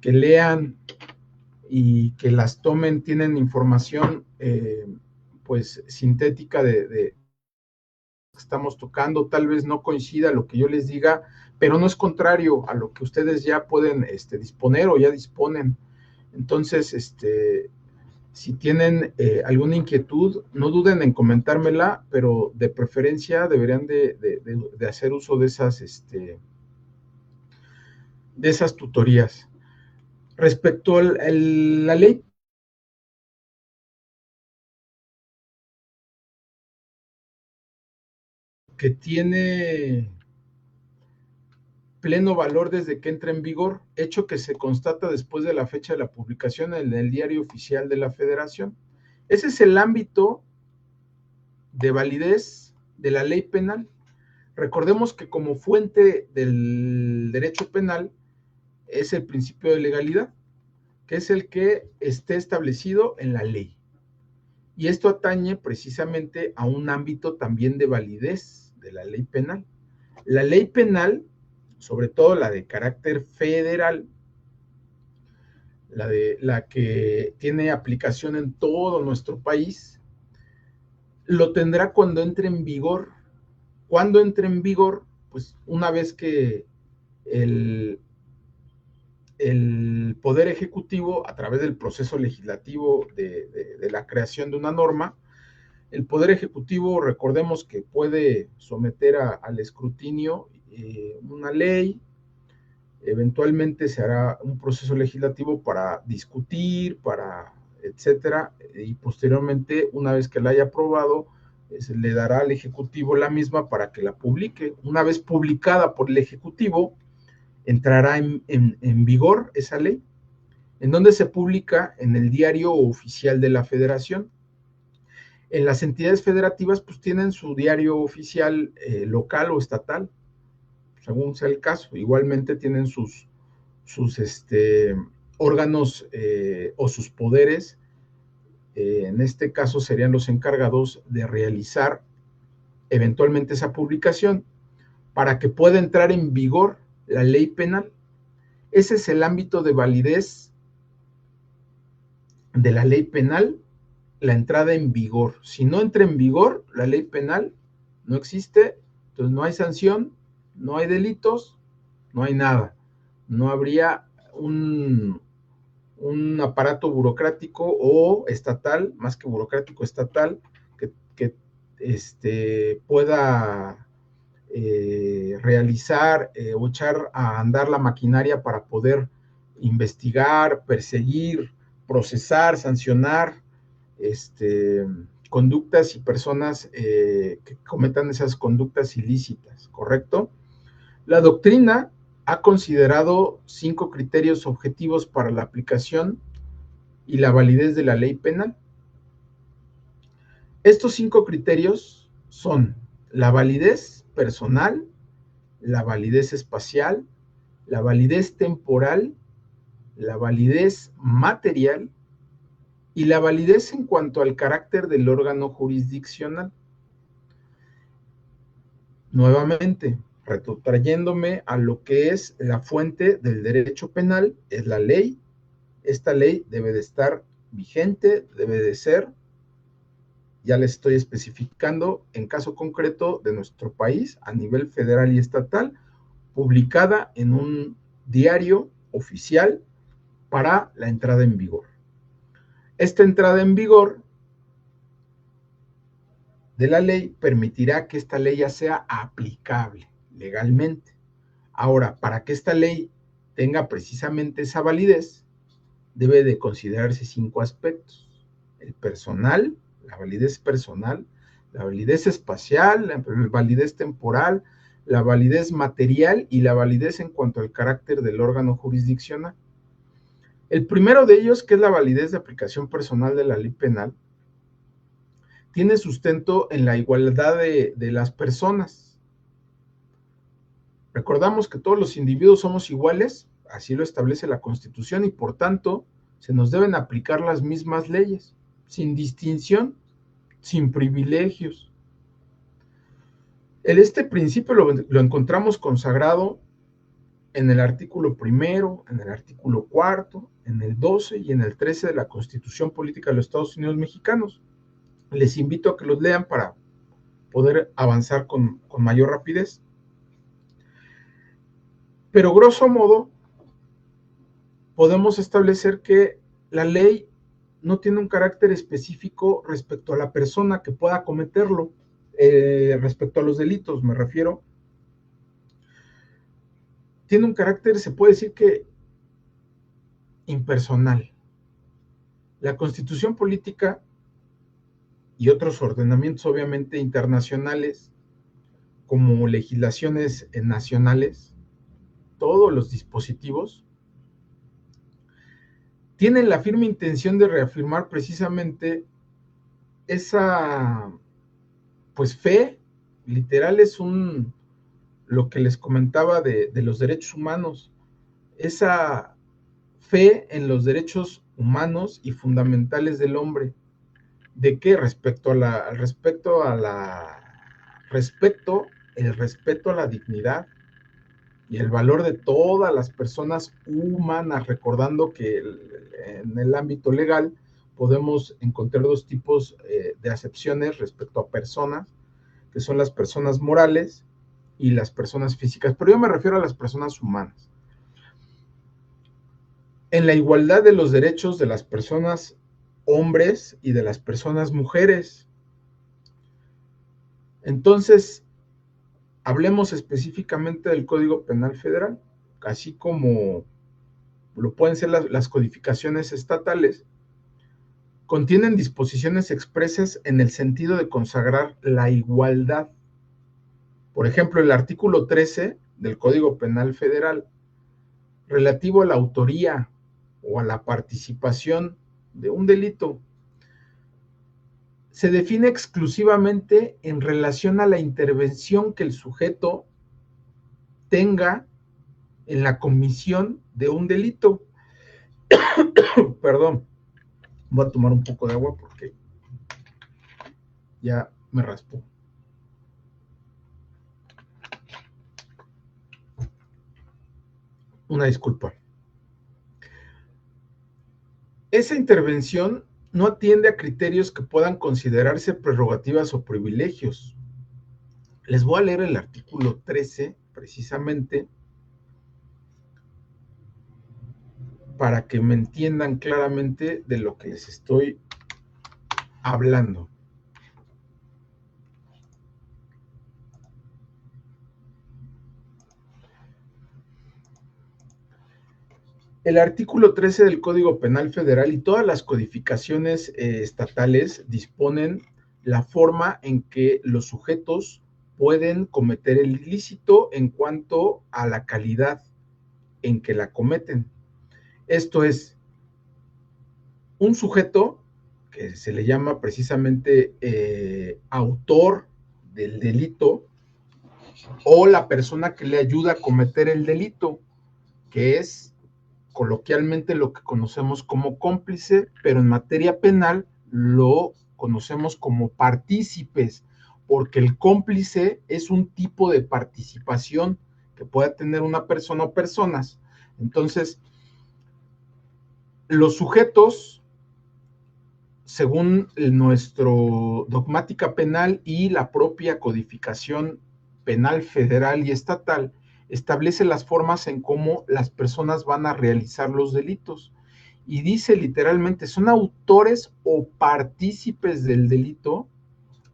lean y que las tomen. Tienen información pues sintética de que estamos tocando, tal vez no coincida lo que yo les diga, pero no es contrario a lo que ustedes ya pueden disponer o ya disponen. Entonces, si tienen alguna inquietud, no duden en comentármela, pero de preferencia deberían de hacer uso de esas tutorías. Respecto a la ley que tiene pleno valor desde que entra en vigor, hecho que se constata después de la fecha de la publicación en el Diario Oficial de la Federación. Ese es el ámbito de validez de la ley penal. Recordemos que como fuente del derecho penal es el principio de legalidad, que es el que esté establecido en la ley. Y esto atañe precisamente a un ámbito también de validez de la ley penal. La ley penal, sobre todo la de carácter federal, la que tiene aplicación en todo nuestro país, lo tendrá cuando entre en vigor. ¿Cuándo entre en vigor? Pues una vez que el Poder Ejecutivo, a través del proceso legislativo de la creación de una norma, el Poder Ejecutivo, recordemos que puede someter al escrutinio una ley, eventualmente se hará un proceso legislativo para discutir, etcétera, y posteriormente, una vez que la haya aprobado, se le dará al Ejecutivo la misma para que la publique. Una vez publicada por el Ejecutivo, entrará en vigor esa ley, en donde se publica en el Diario Oficial de la Federación. En las entidades federativas, pues tienen su diario oficial local o estatal, según sea el caso. Igualmente tienen sus órganos o sus poderes, en este caso serían los encargados de realizar eventualmente esa publicación para que pueda entrar en vigor la ley penal. Ese es el ámbito de validez de la ley penal, la entrada en vigor. Si no entra en vigor la ley penal, no existe, entonces no hay sanción, no hay delitos, no hay nada. No habría un aparato burocrático o estatal, más que burocrático, estatal, que pueda realizar o echar a andar la maquinaria para poder investigar, perseguir, procesar, sancionar conductas y personas que cometan esas conductas ilícitas, ¿correcto? La doctrina ha considerado 5 criterios objetivos para la aplicación y la validez de la ley penal. Estos 5 criterios son la validez personal, la validez espacial, la validez temporal, la validez material y la validez en cuanto al carácter del órgano jurisdiccional. Nuevamente, retrotrayéndome a lo que es la fuente del derecho penal, es la ley. Esta ley debe de estar vigente, debe de ser, ya les estoy especificando, en caso concreto de nuestro país, a nivel federal y estatal, publicada en un diario oficial para la entrada en vigor. Esta entrada en vigor de la ley permitirá que esta ley ya sea aplicable legalmente. Ahora, para que esta ley tenga precisamente esa validez, debe de considerarse 5 aspectos: el personal, la validez personal, la validez espacial, la validez temporal, la validez material y la validez en cuanto al carácter del órgano jurisdiccional. El primero de ellos, que es la validez de aplicación personal de la ley penal, tiene sustento en la igualdad de las personas. Recordamos que todos los individuos somos iguales, así lo establece la Constitución, y por tanto se nos deben aplicar las mismas leyes, sin distinción, sin privilegios. Este principio lo encontramos consagrado en el artículo 1, en el artículo 4, en el 12 y en el 13 de la Constitución Política de los Estados Unidos Mexicanos. Les invito a que los lean para poder avanzar con mayor rapidez. Pero grosso modo, podemos establecer que la ley no tiene un carácter específico respecto a la persona que pueda cometerlo, respecto a los delitos, me refiero. Tiene un carácter, se puede decir que impersonal. La Constitución Política y otros ordenamientos, obviamente, internacionales, como legislaciones nacionales, todos los dispositivos, tienen la firme intención de reafirmar precisamente esa, pues, fe. Literal es lo que les comentaba de los derechos humanos, esa fe en los derechos humanos y fundamentales del hombre. ¿De qué? El respeto a la dignidad y el valor de todas las personas humanas, recordando que en el ámbito legal podemos encontrar dos tipos de acepciones respecto a personas, que son las personas morales y las personas físicas, pero yo me refiero a las personas humanas. En la igualdad de los derechos de las personas hombres y de las personas mujeres. Entonces, hablemos específicamente del Código Penal Federal, así como lo pueden ser las codificaciones estatales, contienen disposiciones expresas en el sentido de consagrar la igualdad. Por ejemplo, el artículo 13 del Código Penal Federal, relativo a la autoría o a la participación de un delito, se define exclusivamente en relación a la intervención que el sujeto tenga en la comisión de un delito. Perdón, voy a tomar un poco de agua porque ya me raspó. Una disculpa. Esa intervención no atiende a criterios que puedan considerarse prerrogativas o privilegios. Les voy a leer el artículo 13, precisamente, para que me entiendan claramente de lo que les estoy hablando. El artículo 13 del Código Penal Federal y todas las codificaciones estatales disponen la forma en que los sujetos pueden cometer el ilícito en cuanto a la calidad en que la cometen. Esto es, un sujeto que se le llama precisamente autor del delito o la persona que le ayuda a cometer el delito, que es coloquialmente lo que conocemos como cómplice, pero en materia penal lo conocemos como partícipes, porque el cómplice es un tipo de participación que puede tener una persona o personas. Entonces, los sujetos, según nuestro dogmática penal y la propia codificación penal federal y estatal, establece las formas en cómo las personas van a realizar los delitos. Y dice literalmente, son autores o partícipes del delito,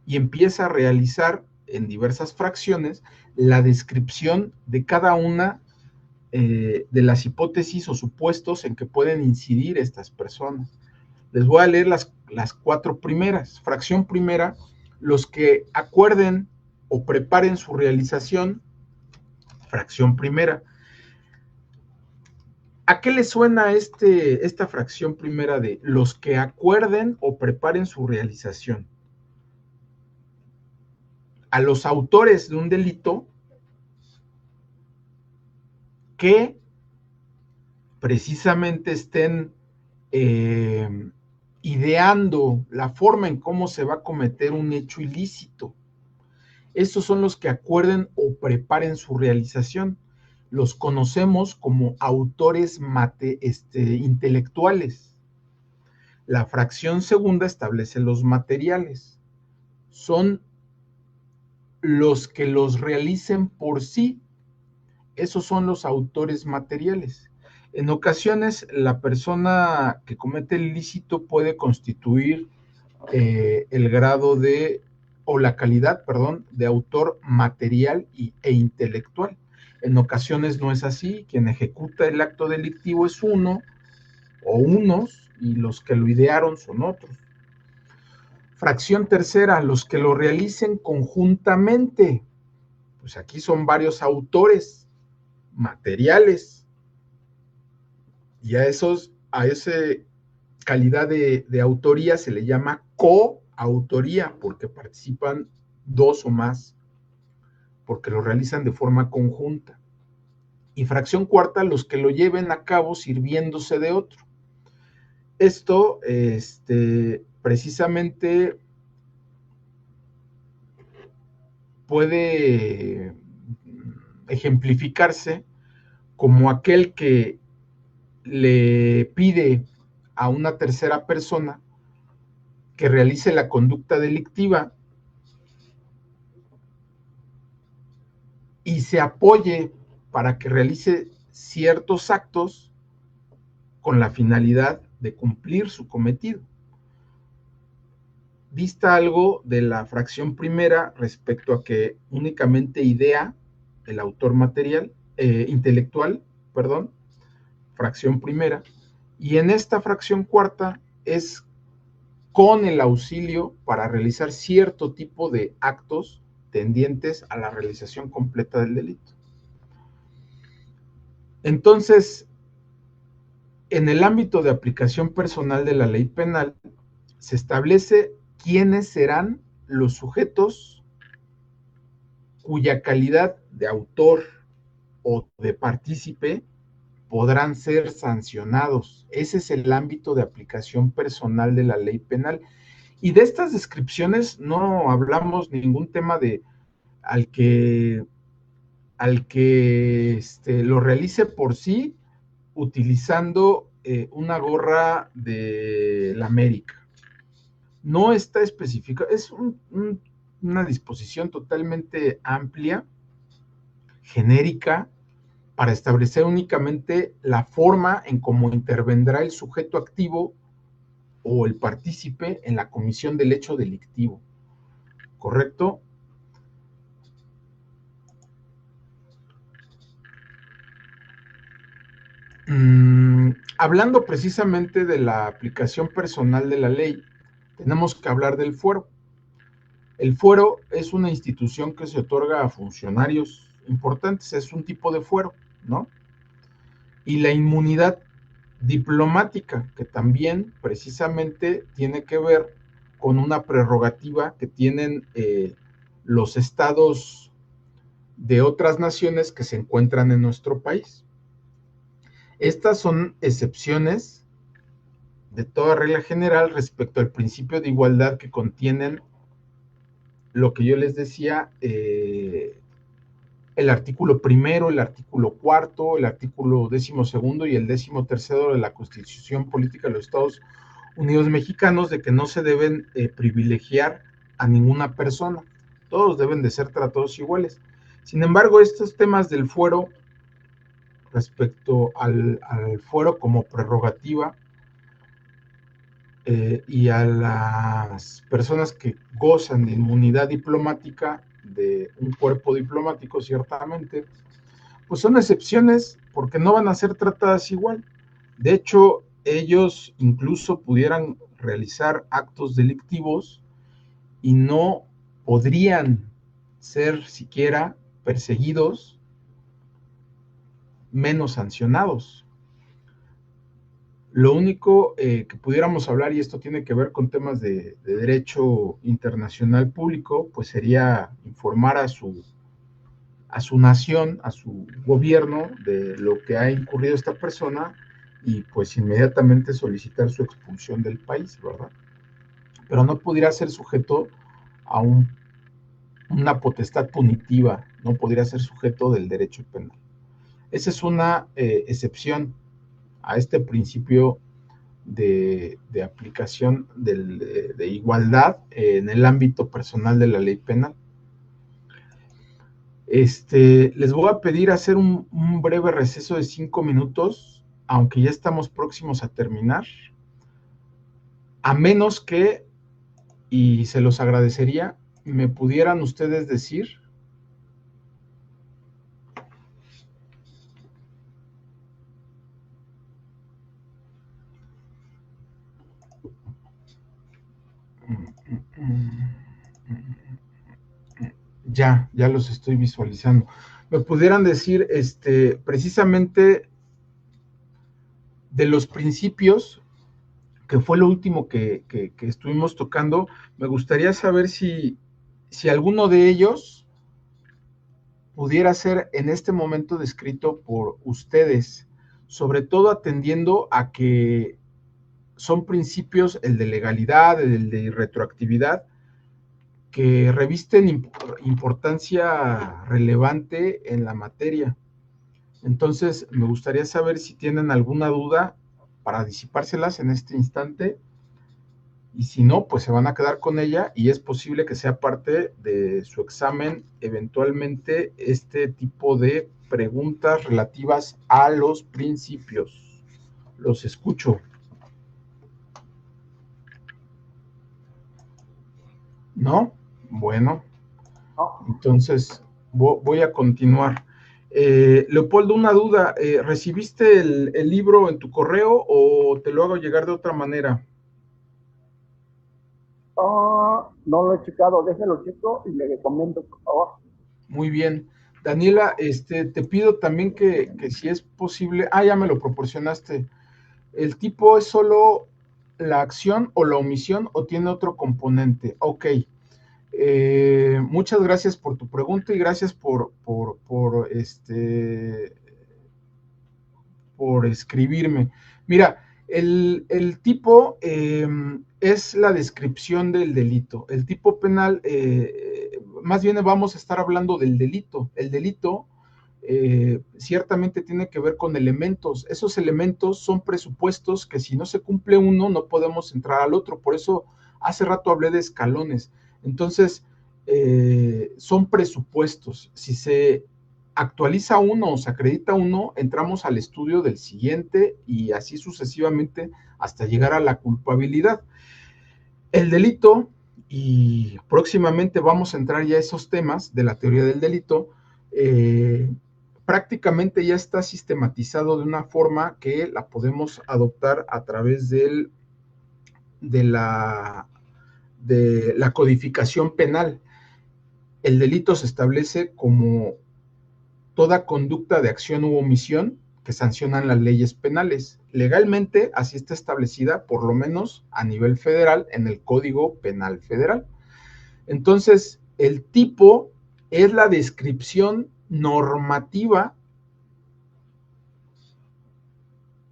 y empieza a realizar en diversas fracciones la descripción de cada una de las hipótesis o supuestos en que pueden incidir estas personas. Les voy a leer las 4 primeras. Fracción primera, los que acuerden o preparen su realización. Fracción primera. ¿A qué le suena esta fracción primera de los que acuerden o preparen su realización? A los autores de un delito que precisamente estén ideando la forma en cómo se va a cometer un hecho ilícito. Estos son los que acuerden o preparen su realización. Los conocemos como autores intelectuales. La fracción segunda establece los materiales. Son los que los realicen por sí. Esos son los autores materiales. En ocasiones, la persona que comete el ilícito puede constituir el grado de, o la calidad, perdón, de autor material e intelectual. En ocasiones no es así. Quien ejecuta el acto delictivo es uno o unos, y los que lo idearon son otros. Fracción tercera, los que lo realicen conjuntamente. Pues aquí son varios autores, materiales. Y a esa calidad de autoría se le llama coautoría, porque participan dos o más, porque lo realizan de forma conjunta. Y fracción cuarta, los que lo lleven a cabo sirviéndose de otro. Esto, precisamente puede ejemplificarse como aquel que le pide a una tercera persona que realice la conducta delictiva y se apoye para que realice ciertos actos con la finalidad de cumplir su cometido. Dista algo de la fracción primera respecto a que únicamente idea el autor intelectual, perdón, fracción primera, y en esta fracción cuarta es con el auxilio para realizar cierto tipo de actos tendientes a la realización completa del delito. Entonces, en el ámbito de aplicación personal de la ley penal, se establece quiénes serán los sujetos cuya calidad de autor o de partícipe podrán ser sancionados. Ese es el ámbito de aplicación personal de la ley penal. Y de estas descripciones no hablamos ningún tema de al que lo realice por sí utilizando una gorra de la América. No está especificado, es una disposición totalmente amplia, genérica, para establecer únicamente la forma en cómo intervendrá el sujeto activo o el partícipe en la comisión del hecho delictivo. ¿Correcto? Hablando precisamente de la aplicación personal de la ley, tenemos que hablar del fuero. El fuero es una institución que se otorga a funcionarios importantes, es un tipo de fuero, ¿no? Y la inmunidad diplomática, que también precisamente tiene que ver con una prerrogativa que tienen los estados de otras naciones que se encuentran en nuestro país. Estas son excepciones de toda regla general respecto al principio de igualdad que contienen lo que yo les decía, el artículo primero, el artículo cuarto, el artículo 12º y el 13º de la Constitución Política de los Estados Unidos Mexicanos, de que no se deben privilegiar a ninguna persona, todos deben de ser tratados iguales. Sin embargo, estos temas del fuero, respecto al fuero como prerrogativa, y a las personas que gozan de inmunidad diplomática de un cuerpo diplomático, ciertamente, pues son excepciones porque no van a ser tratadas igual. De hecho, ellos incluso pudieran realizar actos delictivos y no podrían ser siquiera perseguidos, menos sancionados. Lo único que pudiéramos hablar, y esto tiene que ver con temas de derecho internacional público, pues sería informar a su nación, a su gobierno, de lo que ha incurrido esta persona y pues inmediatamente solicitar su expulsión del país, ¿verdad? Pero no pudiera ser sujeto a una potestad punitiva, no podría ser sujeto del derecho penal. Esa es una excepción a este principio de aplicación de igualdad en el ámbito personal de la ley penal. Les voy a pedir hacer un breve receso de 5 minutos, aunque ya estamos próximos a terminar, a menos que, y se los agradecería, me pudieran ustedes decir ya los estoy visualizando. me pudieran decir precisamente de los principios, que fue lo último que estuvimos tocando. Me gustaría saber si alguno de ellos pudiera ser en este momento descrito por ustedes, sobre todo atendiendo a que son principios, el de legalidad, el de retroactividad, que revisten importancia relevante en la materia. Entonces, me gustaría saber si tienen alguna duda para disipárselas en este instante, y si no, pues se van a quedar con ella, y es posible que sea parte de su examen eventualmente este tipo de preguntas relativas a los principios. Los escucho. ¿No? Bueno, ¿no? entonces voy a continuar. Leopoldo, una duda. ¿Recibiste el libro en tu correo o te lo hago llegar de otra manera? No lo he checado, déjelo checo y le comento, por favor. Muy bien. Daniela, te pido también que si es posible, ya me lo proporcionaste. ¿El tipo es solo la acción o la omisión o tiene otro componente? Ok. Muchas gracias por tu pregunta y gracias por escribirme. Mira, el tipo es la descripción del delito. El tipo penal, más bien vamos a estar hablando del delito. El delito ciertamente tiene que ver con elementos. Esos elementos son presupuestos que si no se cumple uno, no podemos entrar al otro. Por eso hace rato hablé de escalones. Entonces, son presupuestos. Si se actualiza uno o se acredita uno, entramos al estudio del siguiente y así sucesivamente hasta llegar a la culpabilidad. El delito, y próximamente vamos a entrar ya a esos temas de la teoría del delito, prácticamente ya está sistematizado de una forma que la podemos adoptar a través de la codificación penal. El delito se establece como toda conducta de acción u omisión que sancionan las leyes penales. Legalmente, así está establecida, por lo menos a nivel federal, en el Código Penal Federal. Entonces, el tipo es la descripción normativa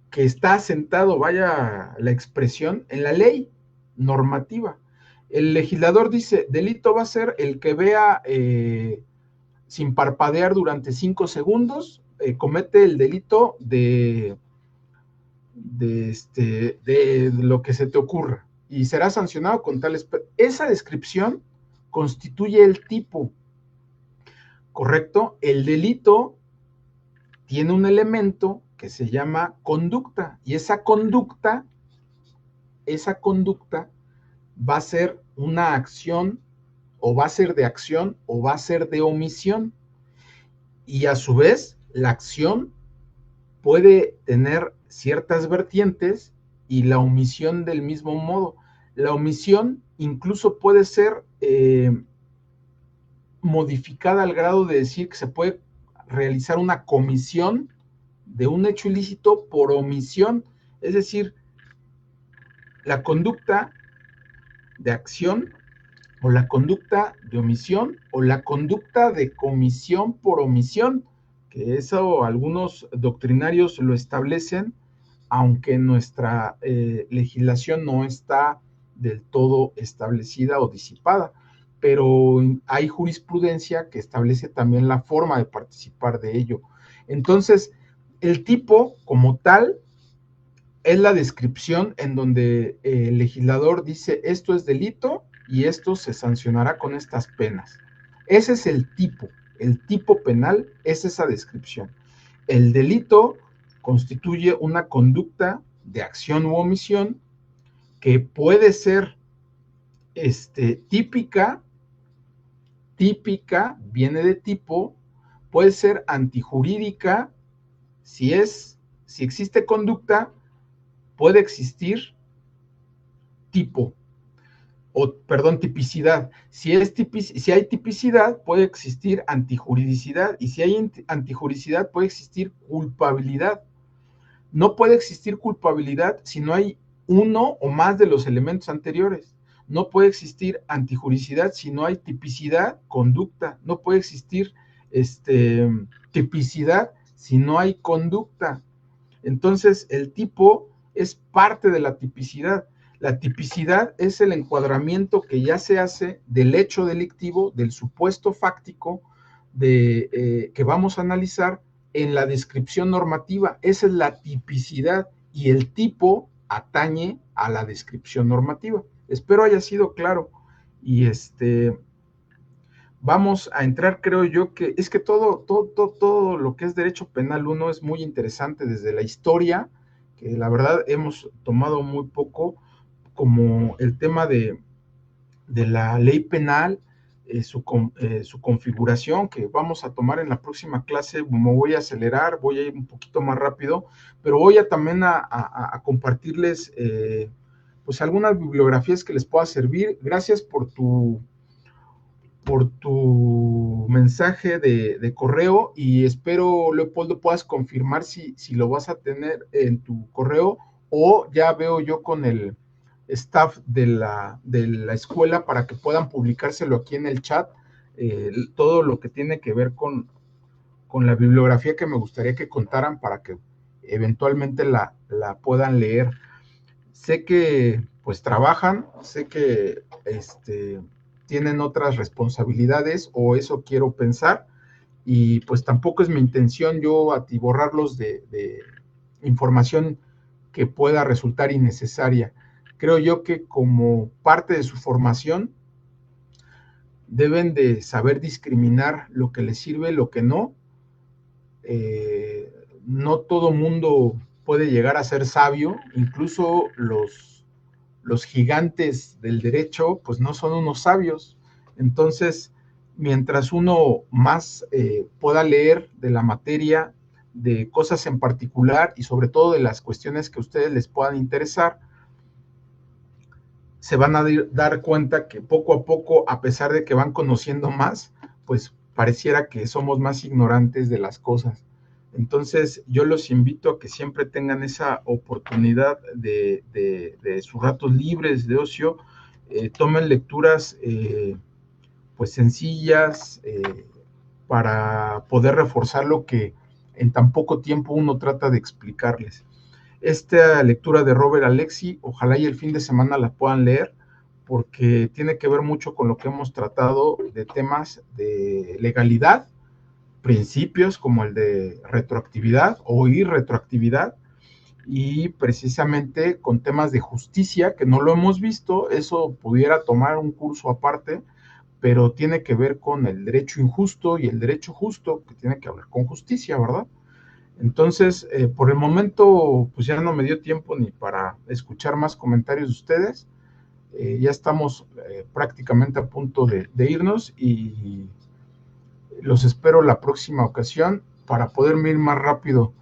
que está asentado, vaya la expresión, en la ley normativa. El legislador dice, delito va a ser el que vea sin parpadear durante 5 segundos, comete el delito de lo que se te ocurra y será sancionado con tales. Esa descripción constituye el tipo, ¿correcto? El delito tiene un elemento que se llama conducta y esa conducta va a ser una acción o va a ser de acción o va a ser de omisión, y a su vez la acción puede tener ciertas vertientes y la omisión del mismo modo. La omisión incluso puede ser modificada al grado de decir que se puede realizar una comisión de un hecho ilícito por omisión, es decir, la conducta de acción o la conducta de omisión o la conducta de comisión por omisión, que eso algunos doctrinarios lo establecen, aunque nuestra legislación no está del todo establecida o disipada, pero hay jurisprudencia que establece también la forma de participar de ello. Entonces, el tipo como tal es la descripción en donde el legislador dice esto es delito y esto se sancionará con estas penas. Ese es el tipo penal es esa descripción. El delito constituye una conducta de acción u omisión que puede ser típica, viene de tipo, puede ser antijurídica, si existe conducta, puede existir tipo. o perdón, tipicidad. Si hay tipicidad, puede existir antijuridicidad, y si hay antijuridicidad, puede existir culpabilidad. No puede existir culpabilidad si no hay uno o más de los elementos anteriores. No puede existir antijuridicidad si no hay tipicidad, conducta. No puede existir tipicidad si no hay conducta. Entonces, el tipo es parte de la tipicidad. La tipicidad es el encuadramiento que ya se hace del hecho delictivo, del supuesto fáctico que vamos a analizar en la descripción normativa. Esa es la tipicidad, y el tipo atañe a la descripción normativa. Espero haya sido claro. Y vamos a entrar, creo yo, que es que todo lo que es derecho penal uno es muy interesante desde la historia, que la verdad hemos tomado muy poco, como el tema de la ley penal, su configuración, que vamos a tomar en la próxima clase. Me voy a acelerar, voy a ir un poquito más rápido, pero voy a también a compartirles pues algunas bibliografías que les pueda servir. Gracias por tu mensaje de correo, y espero, Leopoldo, puedas confirmar si lo vas a tener en tu correo, o ya veo yo con el staff de la escuela para que puedan publicárselo aquí en el chat, todo lo que tiene que ver con la bibliografía que me gustaría que contaran para que eventualmente la puedan leer. Sé que pues trabajan, sé que tienen otras responsabilidades, o eso quiero pensar, y pues tampoco es mi intención yo atiborrarlos de información que pueda resultar innecesaria. Creo yo que como parte de su formación deben de saber discriminar lo que les sirve, lo que no. No todo mundo puede llegar a ser sabio, incluso los gigantes del derecho, pues no son unos sabios. Entonces, mientras uno más pueda leer de la materia, de cosas en particular, y sobre todo de las cuestiones que a ustedes les puedan interesar, se van a dar cuenta que poco a poco, a pesar de que van conociendo más, pues pareciera que somos más ignorantes de las cosas. Entonces, yo los invito a que siempre tengan esa oportunidad de sus ratos libres de ocio, tomen lecturas pues sencillas, para poder reforzar lo que en tan poco tiempo uno trata de explicarles. Esta lectura de Robert Alexi, ojalá y el fin de semana la puedan leer, porque tiene que ver mucho con lo que hemos tratado de temas de legalidad, principios como el de retroactividad o irretroactividad, y precisamente con temas de justicia, que no lo hemos visto. Eso pudiera tomar un curso aparte, pero tiene que ver con el derecho injusto y el derecho justo, que tiene que ver con justicia, ¿verdad? Entonces, por el momento, pues ya no me dio tiempo ni para escuchar más comentarios de ustedes. Ya estamos prácticamente a punto de irnos, y los espero la próxima ocasión para poderme ir más rápido.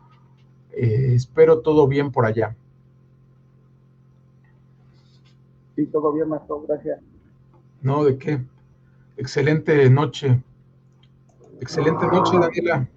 Espero todo bien por allá. Sí, todo bien, maestro, gracias. No, ¿de qué? Excelente noche. Excelente noche, Daniela.